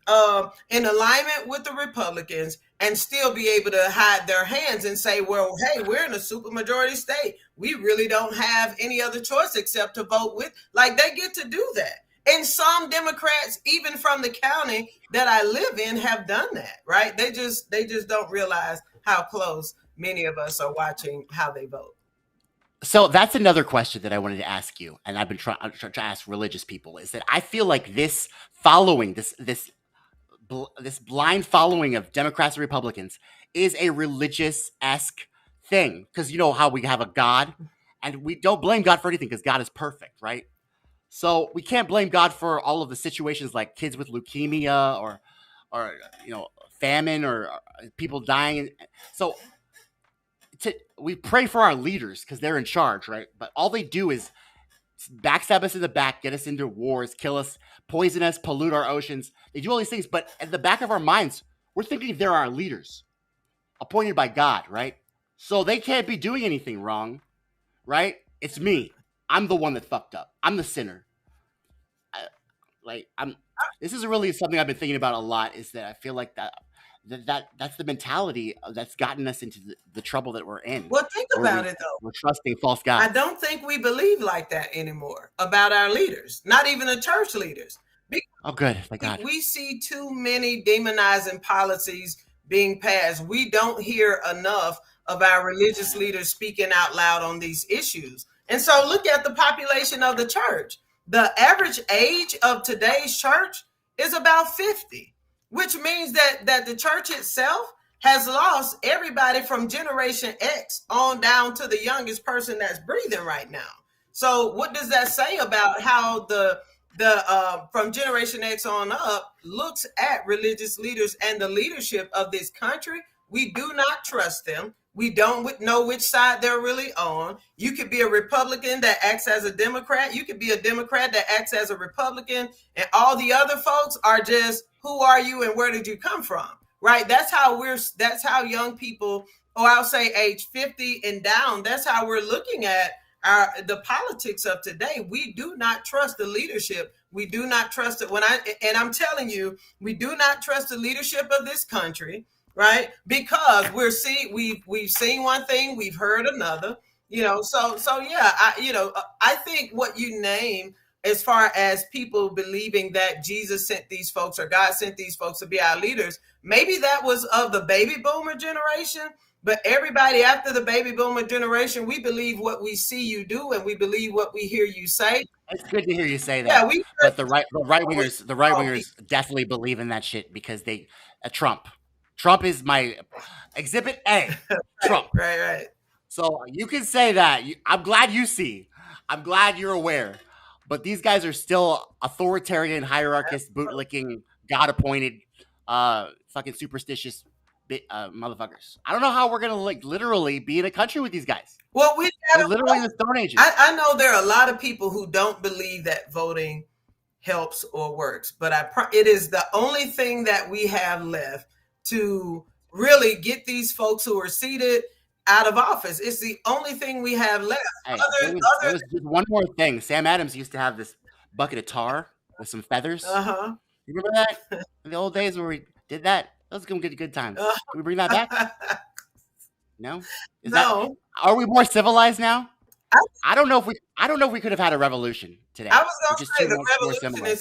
Speaker 2: in alignment with the Republicans and still be able to hide their hands and say, well, hey, we're in a supermajority state. We really don't have any other choice except to vote with. Like, they get to do that. And some Democrats, even from the county that I live in, have done that, right? They just don't realize how close many of us are watching how they vote.
Speaker 16: So that's another question that I wanted to ask you, and I've been trying to ask religious people, is that I feel like this following, this blind following of Democrats and Republicans is a religious-esque thing. Because you know how we have a God, and we don't blame God for anything because God is perfect, right? So we can't blame God for all of the situations like kids with leukemia or you know, famine or people dying. So we pray for our leaders because they're in charge, right? But all they do is backstab us in the back, get us into wars, kill us, poison us, pollute our oceans. They do all these things, but at the back of our minds, we're thinking they're our leaders, appointed by God, right? So they can't be doing anything wrong, right? It's me. I'm the one that fucked up. I'm the sinner. This is really something I've been thinking about a lot, is that I feel like that's the mentality that's gotten us into the trouble that we're in.
Speaker 2: Well, think about it, though.
Speaker 16: We're trusting false gods.
Speaker 2: I don't think we believe like that anymore about our leaders, not even the church leaders.
Speaker 16: Oh, good. Thank God.
Speaker 2: We see too many demonizing policies being passed. We don't hear enough of our religious leaders speaking out loud on these issues. And so look at the population of the church. The average age of today's church is about 50. Which means that the church itself has lost everybody from Generation X on down to the youngest person that's breathing right now. So what does that say about how the from Generation X on up looks at religious leaders and the leadership of this country? We do not trust them. We don't know which side they're really on. You could be a Republican that acts as a Democrat. You could be a Democrat that acts as a Republican. And all the other folks are just, who are you and where did you come from? Right? That's how young people, or I'll say age 50 and down, that's how we're looking at the politics of today. We do not trust the leadership. We do not trust it. And I'm telling you, we do not trust the leadership of this country. Right, because we've seen one thing, we've heard another, you know. So yeah, I think what you name as far as people believing that Jesus sent these folks or God sent these folks to be our leaders, maybe that was of the baby boomer generation. But everybody after the baby boomer generation, we believe what we see you do, and we believe what we hear you say.
Speaker 16: It's good to hear you say that. Yeah, but the right wingers definitely believe in that shit because they Trump is my exhibit A. Trump.
Speaker 2: Right.
Speaker 16: So you can say that. I'm glad you see. I'm glad you're aware. But these guys are still authoritarian, hierarchist, bootlicking, God-appointed, fucking superstitious motherfuckers. I don't know how we're gonna literally be in a country with these guys.
Speaker 2: Well,
Speaker 16: we're literally in the Stone Ages.
Speaker 2: I know there are a lot of people who don't believe that voting helps or works, but it is the only thing that we have left to really get these folks who are seated out of office. It's the only thing we have left.
Speaker 16: Hey, there was just one more thing. Sam Adams used to have this bucket of tar with some feathers.
Speaker 2: Uh-huh.
Speaker 16: You remember that? In the old days where we did that? Those were good times. Can we bring that back? No?
Speaker 2: No.
Speaker 16: Are we more civilized now? I don't know if we could have had a revolution today.
Speaker 2: I was going to say the revolution is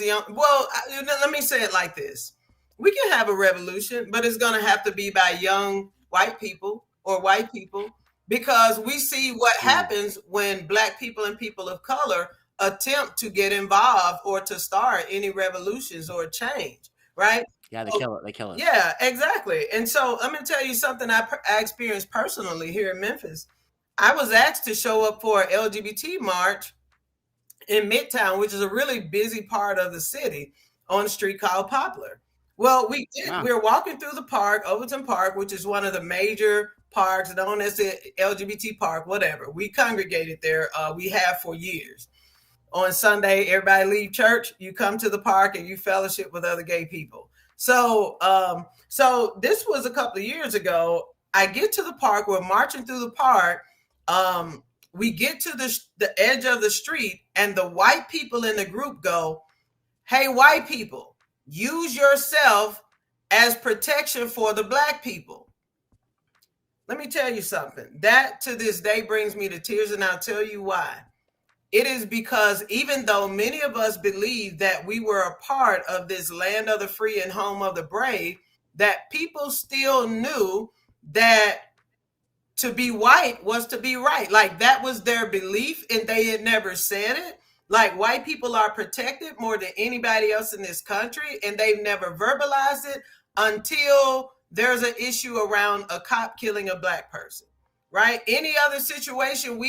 Speaker 2: let me say it like this. We can have a revolution, but it's going to have to be by young white people or white people, because we see what happens when Black people and people of color attempt to get involved or to start any revolutions or change, right?
Speaker 16: Yeah, they kill it.
Speaker 2: Yeah, exactly. And so I'm going to tell you something I experienced personally here in Memphis. I was asked to show up for an LGBT march in Midtown, which is a really busy part of the city, on a street called Poplar. Well, we did. Wow. We were walking through the park, Overton Park, which is one of the major parks known as the LGBT park, whatever. We congregated there. We have for years. On Sunday, everybody leave church. You come to the park and you fellowship with other gay people. So this was a couple of years ago. I get to the park. We're marching through the park. We get to the edge of the street, and the white people in the group go, "Hey, white people, use yourself as protection for the black people." Let me tell you something. That to this day brings me to tears, and I'll tell you why. It is because even though many of us believe that we were a part of this land of the free and home of the brave, that people still knew that to be white was to be right. Like that was their belief, and they had never said it. Like white people are protected more than anybody else in this country, and they've never verbalized it until there's an issue around a cop killing a black person, right? Any other situation,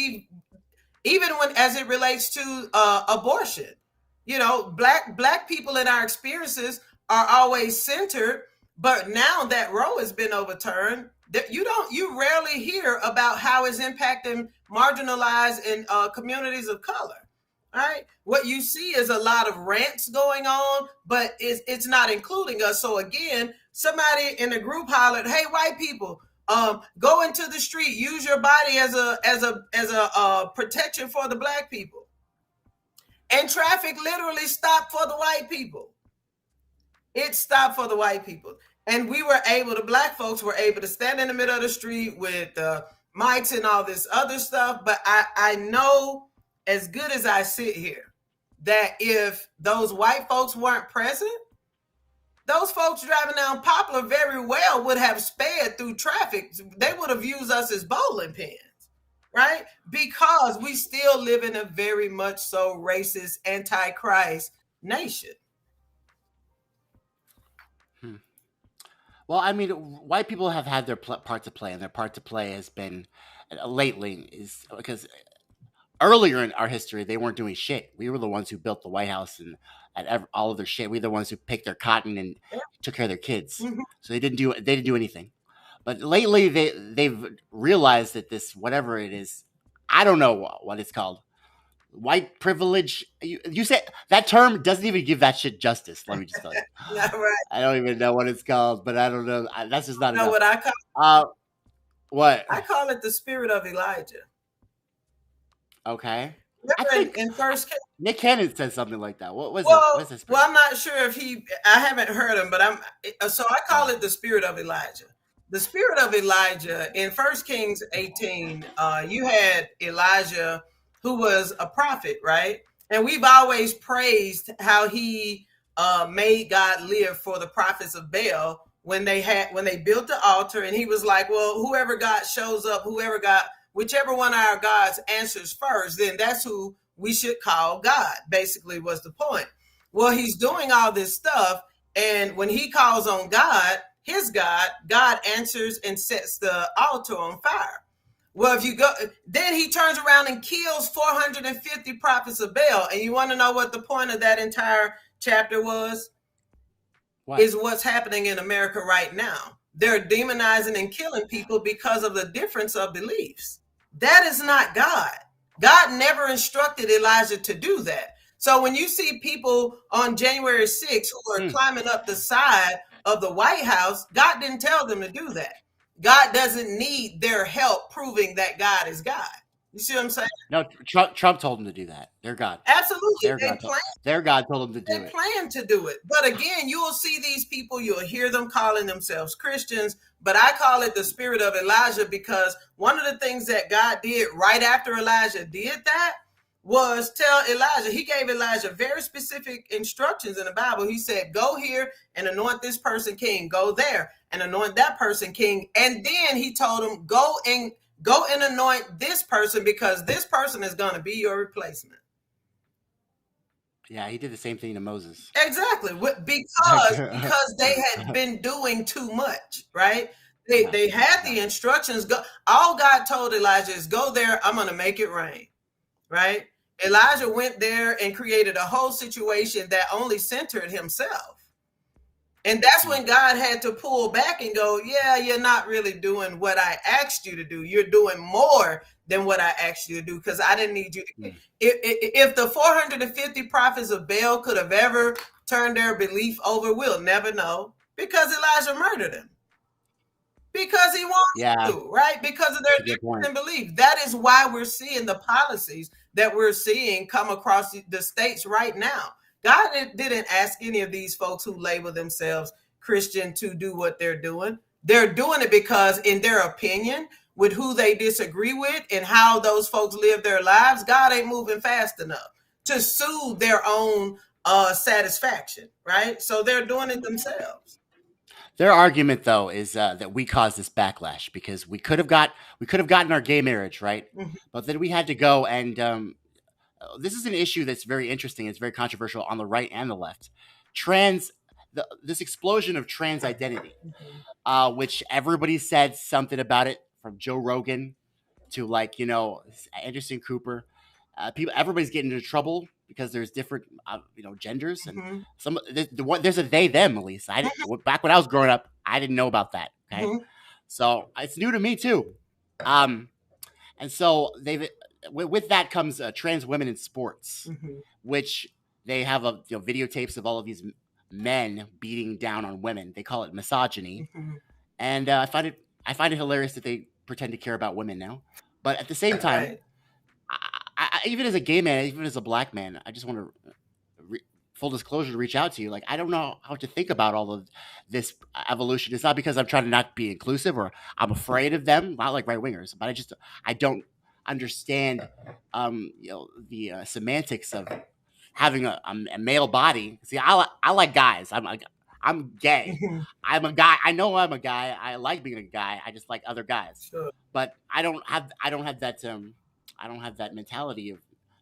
Speaker 2: even when as it relates to abortion, you know, black people in our experiences are always centered, but now that Roe has been overturned, you rarely hear about how it's impacting marginalized and communities of color. All right. What you see is a lot of rants going on, but it's not including us. So again, somebody in the group hollered, "Hey, white people, go into the street, use your body as a protection for the black people." And traffic literally stopped for the white people. It stopped for the white people. And the black folks were able to stand in the middle of the street with mics and all this other stuff. But I know, as good as I sit here, that if those white folks weren't present, those folks driving down Poplar very well would have sped through traffic. They would have used us as bowling pins, right? Because we still live in a very much so racist, anti-Christ nation.
Speaker 16: Well, I mean, white people have had their part to play, and their part to play has been lately is because earlier in our history, they weren't doing shit. We were the ones who built the White House and all of their shit. We were the ones who picked their cotton and took care of their kids. Mm-hmm. So they didn't do anything. But lately, they've realized that this, whatever it is, I don't know what it's called, white privilege. You say that term doesn't even give that shit justice. Let me just tell you.
Speaker 2: Not right.
Speaker 16: I don't even know what it's called, but I don't know. That's just not enough.
Speaker 2: What I call
Speaker 16: what?
Speaker 2: I call it the spirit of Elijah.
Speaker 16: Okay.
Speaker 2: I think in First
Speaker 16: Nick Cannon said something like that. What was it? What's this?
Speaker 2: Well, I'm not sure if I haven't heard him, but so I call it the spirit of Elijah. The spirit of Elijah in 1 Kings 18, you had Elijah, who was a prophet, right? And we've always praised how he made God live for the prophets of Baal when they built the altar, and he was like, well, whoever God shows up, whichever one of our gods answers first, then that's who we should call God, basically was the point. Well, he's doing all this stuff, and when he calls on God, his God answers and sets the altar on fire. Well, if you go, then he turns around and kills 450 prophets of Baal. And you want to know what the point of that entire chapter was? What? Is what's happening in America right now. They're demonizing and killing people because of the difference of beliefs. That is not God. God never instructed Elijah to do that. So when you see people on January 6th who are climbing up the side of the White House, God didn't tell them to do that. God doesn't need their help proving that God is God. You see what I'm saying?
Speaker 16: No, Trump told them to do that. Their God.
Speaker 2: Absolutely.
Speaker 16: Their God told them to do it.
Speaker 2: They plan to do it. But again, you will see these people, you'll hear them calling themselves Christians, but I call it the spirit of Elijah because one of the things that God did right after Elijah did that was tell Elijah, he gave Elijah very specific instructions in the Bible. He said, go here and anoint this person king, go there and anoint that person king. And then he told him, go and anoint this person because this person is going to be your replacement.
Speaker 16: Yeah, he did the same thing to Moses.
Speaker 2: Exactly. Because they had been doing too much, right? They had the instructions. All God told Elijah is go there. I'm going to make it rain. Right? Elijah went there and created a whole situation that only centered himself. And that's when God had to pull back and go, yeah, you're not really doing what I asked you to do. You're doing more than what I asked you to do, because I didn't need you to. If the 450 prophets of Baal could have ever turned their belief over, we'll never know, because Elijah murdered him. Because he wants to, right? Because of their difference in belief. That is why we're seeing the policies that we're seeing come across the states right now. God didn't ask any of these folks who label themselves Christian to do what they're doing. They're doing it because, in their opinion, with who they disagree with and how those folks live their lives, God ain't moving fast enough to soothe their own satisfaction, right? So they're doing it themselves.
Speaker 16: Their argument, though, is that we caused this backlash because we could have gotten our gay marriage, right? But then we had to go and this is an issue that's very interesting. It's very controversial on the right and the left. This explosion of trans identity, which everybody said something about it, from Joe Rogan to Anderson Cooper. Everybody's getting into trouble because there's different genders, and there's a they them. At least back when I was growing up, I didn't know about that. Okay, so it's new to me too. And so with that comes trans women in sports, which they have videotapes of all of these men beating down on women. They call it misogyny, and I find it hilarious that they pretend to care about women now. But at the same time, I even as a gay man, even as a black man, I just want to full disclosure to reach out to you. Like, I don't know how to think about all of this evolution. It's not because I'm trying to not be inclusive or I'm afraid of them, not like right wingers, but I don't understand the semantics of having a male body. See, I like guys. I'm gay. I'm a guy. I know I'm a guy. I like being a guy. I just like other guys.
Speaker 2: Sure.
Speaker 16: But I don't have that mentality of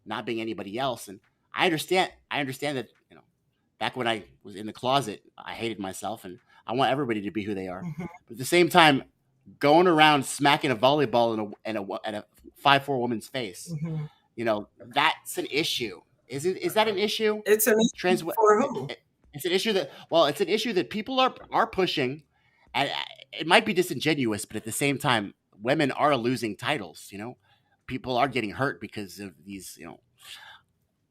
Speaker 16: not being anybody else. And I understand that, back when I was in the closet, I hated myself and I want everybody to be who they are. But at the same time, going around smacking a volleyball in a 5'4" woman's face, that's an issue. Is that an issue?
Speaker 2: It's an issue for who?
Speaker 16: It's an issue that people are pushing, and it might be disingenuous, but at the same time, women are losing titles. People are getting hurt because of these,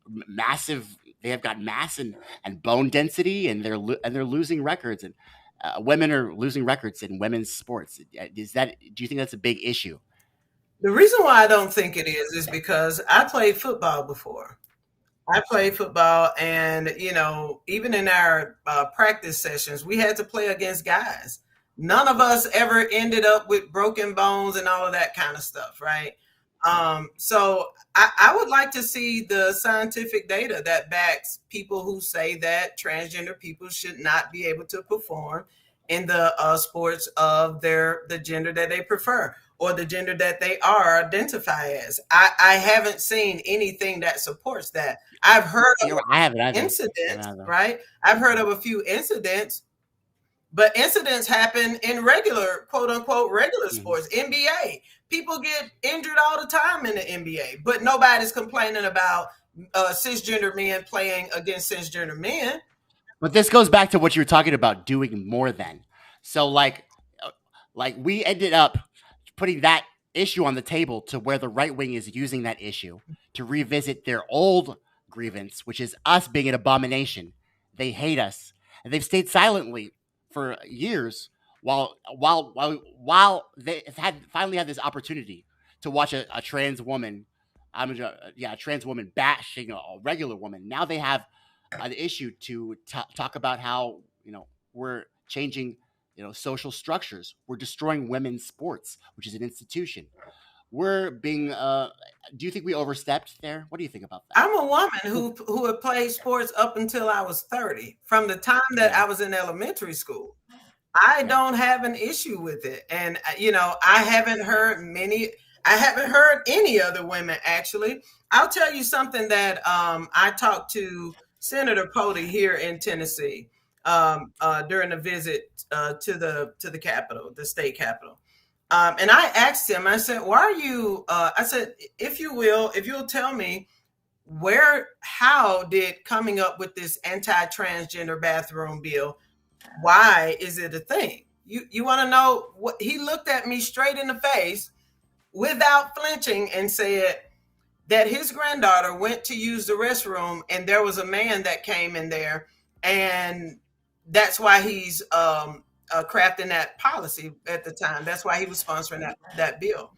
Speaker 16: massive. They have got mass and bone density, and they're losing records, and women are losing records in women's sports. Do you think that's a big issue?
Speaker 2: The reason why I don't think it is because I played football before. I played football, and even in our practice sessions, we had to play against guys. None of us ever ended up with broken bones and all of that kind of stuff, right? So I would like to see the scientific data that backs people who say that transgender people should not be able to perform in the sports of the gender that they prefer or the gender that they are identify as. I haven't seen anything that supports that. I've heard of incidents, right? I've heard of a few incidents, but incidents happen in regular, quote unquote, regular sports. NBA, people get injured all the time in the NBA, but nobody's complaining about cisgender men playing against cisgender men.
Speaker 16: But this goes back to what you were talking about, doing more than. So like we ended up putting that issue on the table to where the right wing is using that issue to revisit their old grievance, which is us being an abomination. They hate us, and they've stayed silently for years while they finally had this opportunity to watch a trans woman, a trans woman bashing a regular woman. Now they have an issue to talk about how we're changing social structures. We're destroying women's sports, which is an institution. We're being. Do you think we overstepped there? What do you think about that?
Speaker 2: I'm a woman who had played sports up until I was 30. From the time that I was in elementary school, I don't have an issue with it, and I haven't heard any other women actually. I'll tell you something that I talked to Senator Pody here in Tennessee during a visit to the Capitol, the state Capitol. And I asked him, I said, why are you, I said, if you'll tell me how did coming up with this anti-transgender bathroom bill why is it a thing? You want to know what he looked at me straight in the face without flinching and said that his granddaughter went to use the restroom and there was a man that came in there, and that's why he's crafting that policy at the time. That's why he was sponsoring that bill.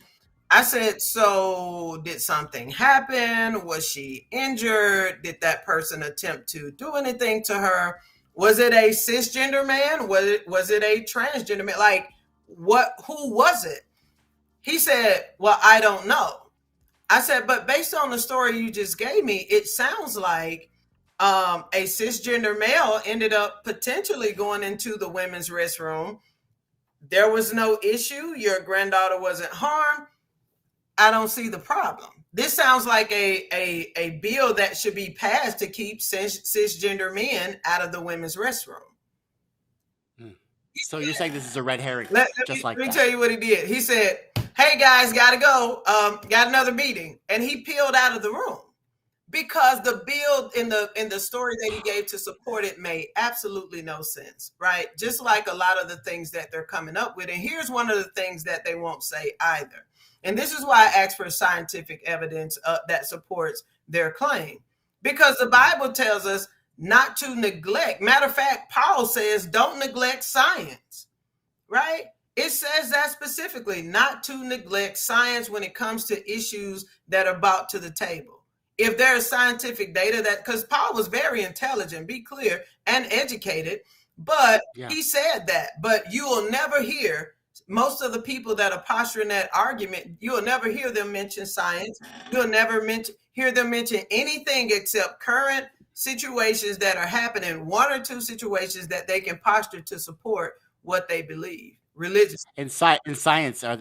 Speaker 2: I said, so did something happen? Was she injured? Did that person attempt to do anything to her? Was it a cisgender man? Was it a transgender man? Like, who was it? He said, well, I don't know. I said, but based on the story you just gave me, it sounds like a cisgender male ended up potentially going into the women's restroom. There was no issue. Your granddaughter wasn't harmed. I don't see the problem. This sounds like a bill that should be passed to keep cisgender men out of the women's restroom.
Speaker 16: So you're saying this is a red herring?
Speaker 2: Let me tell you what he did. He said, hey guys, gotta go. Got another meeting. And he peeled out of the room because the bill in the story that he gave to support it made absolutely no sense, right? Just like a lot of the things that they're coming up with. And here's one of the things that they won't say either. And this is why I ask for scientific evidence that supports their claim. Because the Bible tells us not to neglect. Matter of fact, Paul says, don't neglect science, right? It says that specifically, not to neglect science when it comes to issues that are brought to the table. If there is scientific data because Paul was very intelligent, be clear, and educated, but he said that. But you will never hear most of the people that are posturing that argument, you'll never hear them mention science. You'll never hear them mention anything except current situations that are happening, one or two situations that they can posture to support what they believe religiously.
Speaker 16: In science, are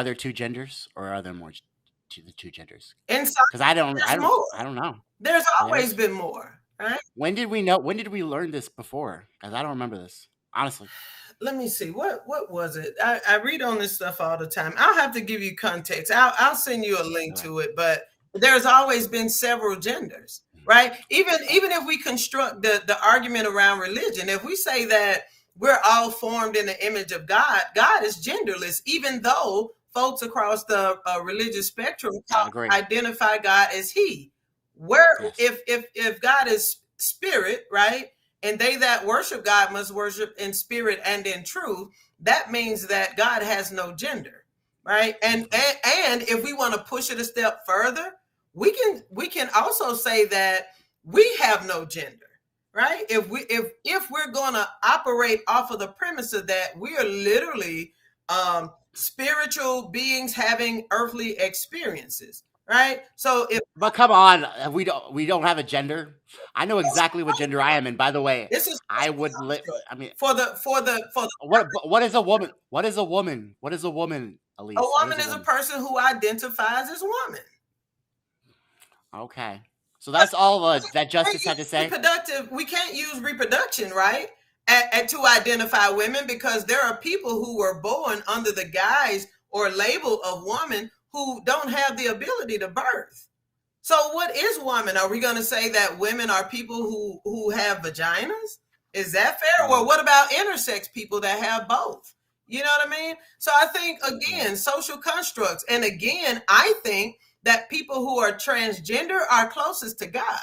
Speaker 16: there two genders, or are there more the two genders?
Speaker 2: In science,
Speaker 16: because I don't know.
Speaker 2: There's always been more, right?
Speaker 16: When did we learn this before? Because I don't remember this, honestly.
Speaker 2: Let me see. What was it? I read on this stuff all the time. I'll have to give you context. I'll send you a link to it, but there's always been several genders, right? Even if we construct the argument around religion, if we say that we're all formed in the image of God, God is genderless, even though folks across the religious spectrum identify God as he. If God is spirit, right? And they that worship God must worship in spirit and in truth. That means that God has no gender, right? And if we want to push it a step further, we can also say that we have no gender, right? If we're going to operate off of the premise of that, we are literally spiritual beings having earthly experiences. Right. So
Speaker 16: but come on, we don't have a gender. I know exactly what gender I am, and by the way, I would I mean,
Speaker 2: for the
Speaker 16: what is a woman? What is a woman? What is a woman, Elise?
Speaker 2: A woman is a person who identifies as woman.
Speaker 16: Okay, so that's all that Justice had to say.
Speaker 2: Reproductive. We can't use reproduction, right, to identify women, because there are people who were born under the guise or label of woman who don't have the ability to birth. So what is woman? Are we going to say that women are people who have vaginas? Is that fair? Well, what about intersex people that have both? You know what I mean? So I think, again, social constructs. And again, I think that people who are transgender are closest to God.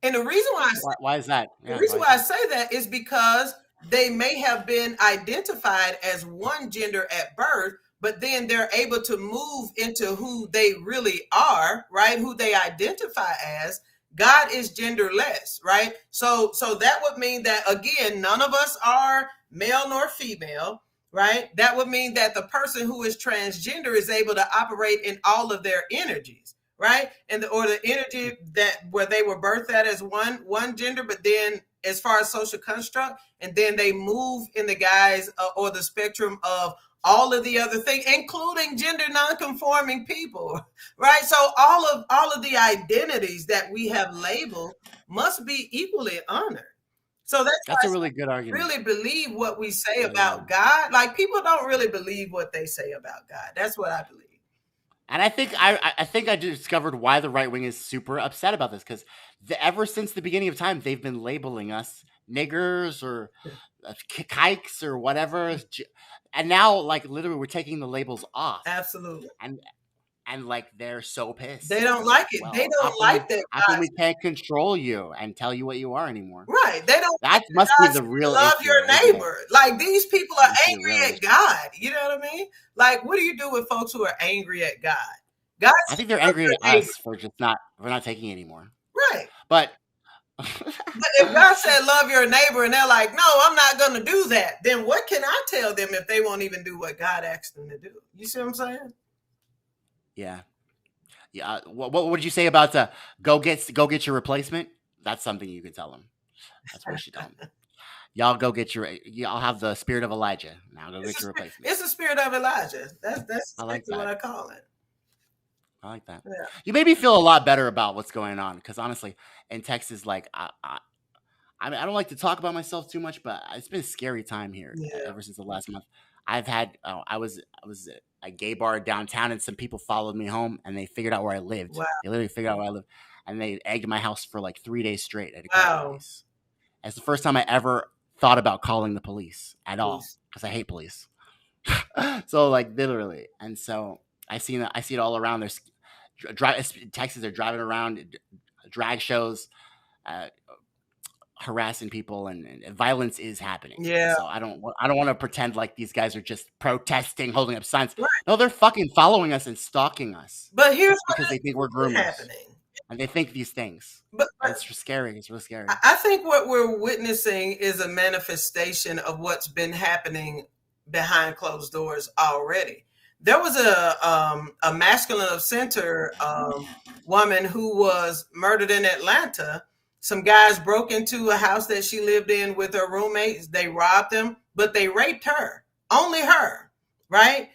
Speaker 2: And the reason
Speaker 16: why is that?
Speaker 2: The reason why I say that is because they may have been identified as one gender at birth, but then they're able to move into who they really are, right? Who they identify as. God is genderless, right? So that would mean that, again, none of us are male nor female, right? That would mean that the person who is transgender is able to operate in all of their energies, right? Or the energy that where they were birthed at as one gender, but then as far as social construct, and then they move in the guise or the spectrum of all of the other things, including gender nonconforming people, right? So all of the identities that we have labeled must be equally honored. So
Speaker 16: that's a really good argument.
Speaker 2: Really believe what we say about God. Like, people don't really believe what they say about God. That's what I believe.
Speaker 16: And I think I discovered why the right wing is super upset about this, because ever since the beginning of time, they've been labeling us niggers or kikes or whatever. And now, like, literally, we're taking the labels off.
Speaker 2: Absolutely.
Speaker 16: And like, they're so pissed.
Speaker 2: They don't like it.
Speaker 16: Well,
Speaker 2: they don't like that.
Speaker 16: How come we can't control you and tell you what you are anymore?
Speaker 2: Right. They don't.
Speaker 16: That must be the real
Speaker 2: love
Speaker 16: issue,
Speaker 2: your neighbor. Like, these people are angry at
Speaker 16: issue.
Speaker 2: God. You know what I mean? Like, what do you do with folks who are angry at God? God.
Speaker 16: I think they're angry at us for not taking anymore.
Speaker 2: Right.
Speaker 16: But
Speaker 2: if God said love your neighbor and they're like, no, I'm not going to do that, then what can I tell them if they won't even do what God asked them to do? You see what I'm saying?
Speaker 16: Yeah. Yeah. What would you say about go get your replacement? That's something you can tell them. That's what you should tell them. Y'all go get y'all have the spirit of Elijah. Now go get your replacement.
Speaker 2: It's the spirit of Elijah. That's
Speaker 16: I like
Speaker 2: what I call it.
Speaker 16: I like that.
Speaker 2: Yeah.
Speaker 16: You made me feel a lot better about what's going on, because honestly, in Texas, like I mean, I don't like to talk about myself too much, but it's been a scary time here ever since the last month. I've had I was at a gay bar downtown, and some people followed me home, and they figured out where I lived.
Speaker 2: Wow.
Speaker 16: They literally figured out where I lived, and they egged my house for like 3 days straight. I had to call the police. It's the first time I ever thought about calling the police at all, because I hate police. So, like, literally, and so I see it all around. There's Texas. They're driving around drag shows, harassing people, and violence is happening.
Speaker 2: Yeah.
Speaker 16: So I don't want to pretend like these guys are just protesting, holding up signs. Right. No, they're fucking following us and stalking us.
Speaker 2: But here's
Speaker 16: because they think we're groomers.
Speaker 2: Happening.
Speaker 16: And they think these things. But it's scary. It's really scary.
Speaker 2: I think what we're witnessing is a manifestation of what's been happening behind closed doors already. There was a masculine of center woman who was murdered in Atlanta. Some guys broke into a house that she lived in with her roommates. They robbed them, but they raped her, only her, right?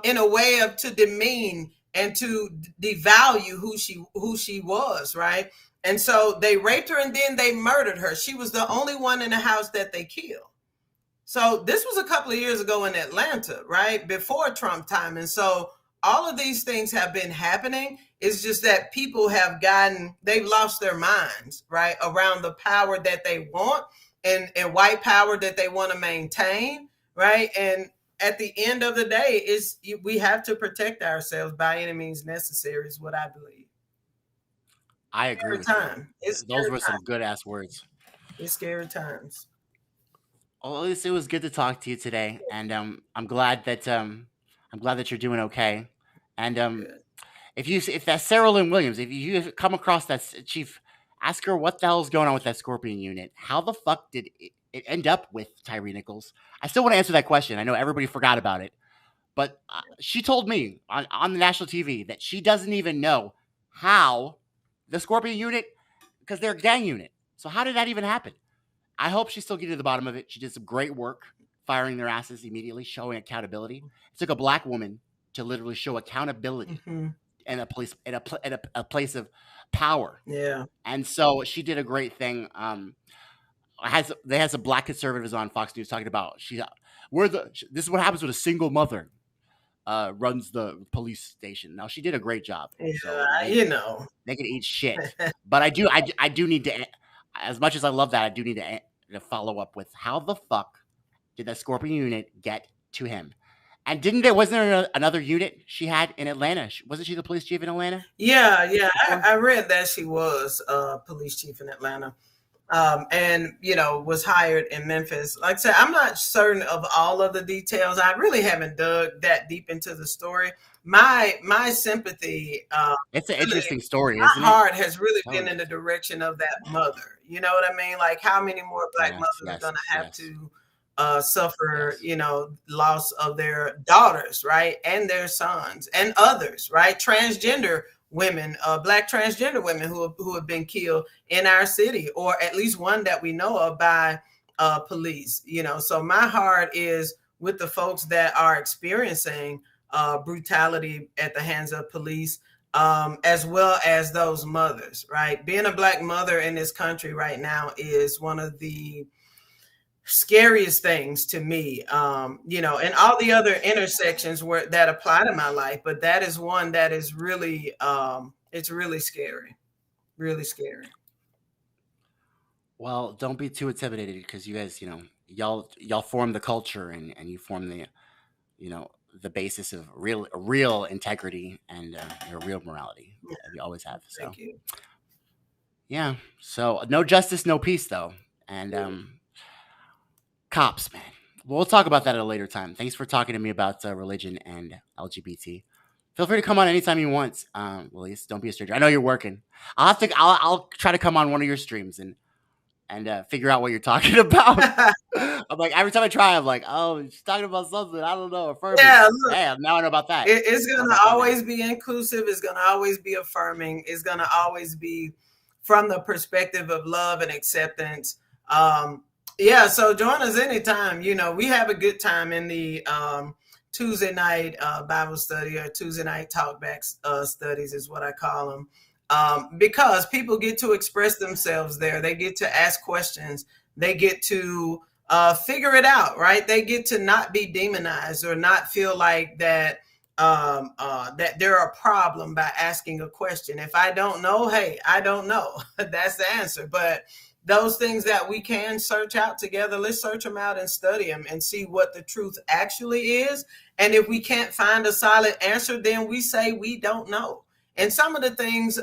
Speaker 2: In a way to demean and to devalue who she was, right? And so they raped her and then they murdered her. She was the only one in the house that they killed. So this was a couple of years ago in Atlanta, right? Before Trump time. And so all of these things have been happening. It's just that people they've lost their minds, right? Around the power that they want and white power that they want to maintain, right? And at the end of the day, we have to protect ourselves by any means necessary, is what I believe.
Speaker 16: I agree with you. Those were some good ass words.
Speaker 2: It's scary times.
Speaker 16: Well, at least it was good to talk to you today, and I'm glad that you're doing okay. And if that's Sarah Lynn Williams, if you come across that chief, ask her what the hell's going on with that Scorpion unit. How the fuck did it end up with Tyree Nichols? I still want to answer that question. I know everybody forgot about it, but she told me on the national TV that she doesn't even know how the Scorpion unit, because they're a gang unit. So how did that even happen? I hope she's still getting to the bottom of it. She did some great work firing their asses immediately, showing accountability. It took a black woman to literally show accountability in a place of power.
Speaker 2: Yeah.
Speaker 16: And so she did a great thing. They had some black conservatives on Fox News talking about this is what happens when a single mother runs the police station. Now, she did a great job.
Speaker 2: Yeah,
Speaker 16: so they can eat shit. But I do need to, as much as I love that, I do need to follow up with how the fuck did that Scorpion unit get to him? And wasn't there another unit she had in Atlanta? Wasn't she the police chief in Atlanta?
Speaker 2: Yeah. I read that she was police chief in Atlanta. And was hired in Memphis. Like I said, I'm not certain of all of the details. I really haven't dug that deep into the story. My sympathy,
Speaker 16: it's an interesting story,
Speaker 2: my
Speaker 16: isn't it?
Speaker 2: My heart has really been in the direction of that mother. You know what I mean? Like, how many more black mothers are going to have to suffer, loss of their daughters, right? And their sons and others, right? Transgender women, black transgender women who have been killed in our city, or at least one that we know of by police. So my heart is with the folks that are experiencing brutality at the hands of police, as well as those mothers, right? Being a black mother in this country right now is one of the scariest things to me, and all the other intersections that apply to my life, but that is one that is really, it's really scary, really scary.
Speaker 16: Well, don't be too intimidated because you guys, y'all form the culture and you form the, the basis of real integrity and real morality. We always have. So.
Speaker 2: Thank you.
Speaker 16: Yeah. So no justice, no peace, though. And cops, man. We'll talk about that at a later time. Thanks for talking to me about religion and LGBT. Feel free to come on anytime you want. Willis, don't be a stranger. I know you're working. I'll try to come on one of your streams and figure out what you're talking about. I'm like, every time I try, I'm like, oh, she's talking about something. I don't know. Affirming.
Speaker 2: Yeah, look,
Speaker 16: hey, now I know about that.
Speaker 2: It's going to always be inclusive. It's going to always be affirming. It's going to always be from the perspective of love and acceptance. Yeah, so join us anytime. We have a good time in the Tuesday night Bible study, or Tuesday night talkback studies is what I call them. Because people get to express themselves there. They get to ask questions. They get to figure it out, right? They get to not be demonized or not feel like that that they're a problem by asking a question. If I don't know, hey, I don't know. That's the answer. But those things that we can search out together, let's search them out and study them and see what the truth actually is. And if we can't find a solid answer, then we say we don't know. And some of the things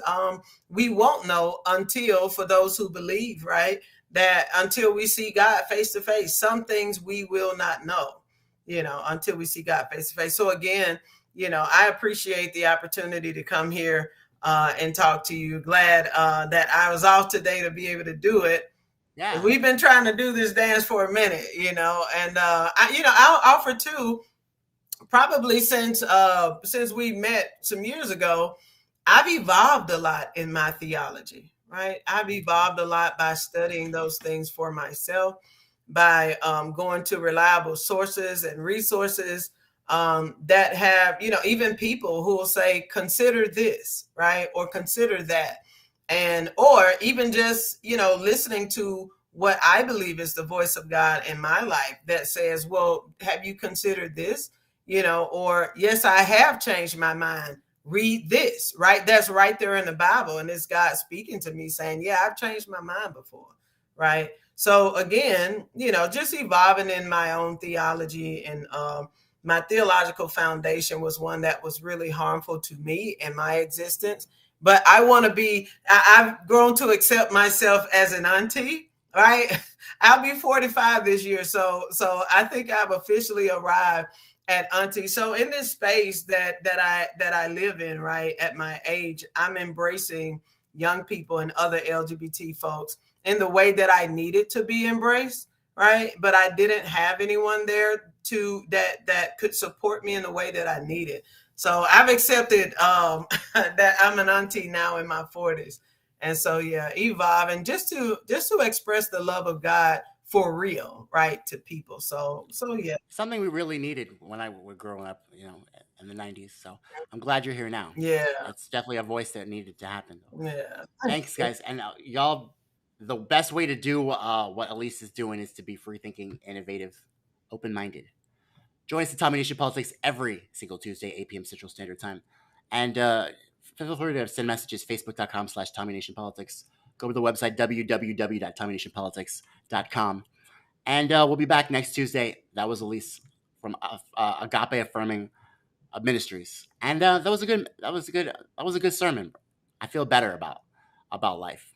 Speaker 2: we won't know until, for those who believe, right, that until we see God face to face, some things we will not know, until we see God face to face. So again, I appreciate the opportunity to come here and talk to you. Glad that I was off today to be able to do it.
Speaker 16: Yeah,
Speaker 2: we've been trying to do this dance for a minute, and I'll offer too. Probably since we met some years ago, I've evolved a lot in my theology, right? I've evolved a lot by studying those things for myself, by going to reliable sources and resources that have, even people who will say, consider this, right? Or consider that. Or even just, listening to what I believe is the voice of God in my life that says, well, have you considered this? Or yes, I have changed my mind. Read this, right? That's right there in the Bible. And it's God speaking to me saying, yeah, I've changed my mind before, right? So again, just evolving in my own theology, and my theological foundation was one that was really harmful to me and my existence. But I want to be, I've grown to accept myself as an auntie, right? I'll be 45 this year. So I think I've officially arrived at auntie. So in this space that I live in, right, at my age, I'm embracing young people and other LGBT folks in the way that I needed to be embraced, right? But I didn't have anyone there that could support me in the way that I needed. So I've accepted that I'm an auntie now in my 40s. And so, yeah, evolving just to express the love of God for real, right, to people. So yeah.
Speaker 16: Something we really needed when I was growing up, in the 90s. So I'm glad you're here now.
Speaker 2: Yeah.
Speaker 16: It's definitely a voice that needed to happen.
Speaker 2: Yeah.
Speaker 16: Thanks, guys. And y'all, the best way to do what Elise is doing is to be free-thinking, innovative, open-minded. Join us at Tommy Nation Politics every single Tuesday, 8 p.m. Central Standard Time. And feel free to send messages, facebook.com/Tommy Nation Politics. Go to the website, www.tommynationpolitics.com. And we'll be back next Tuesday. That was Elise from Agape Affirming Ministries. And that was a good sermon. I feel better about life.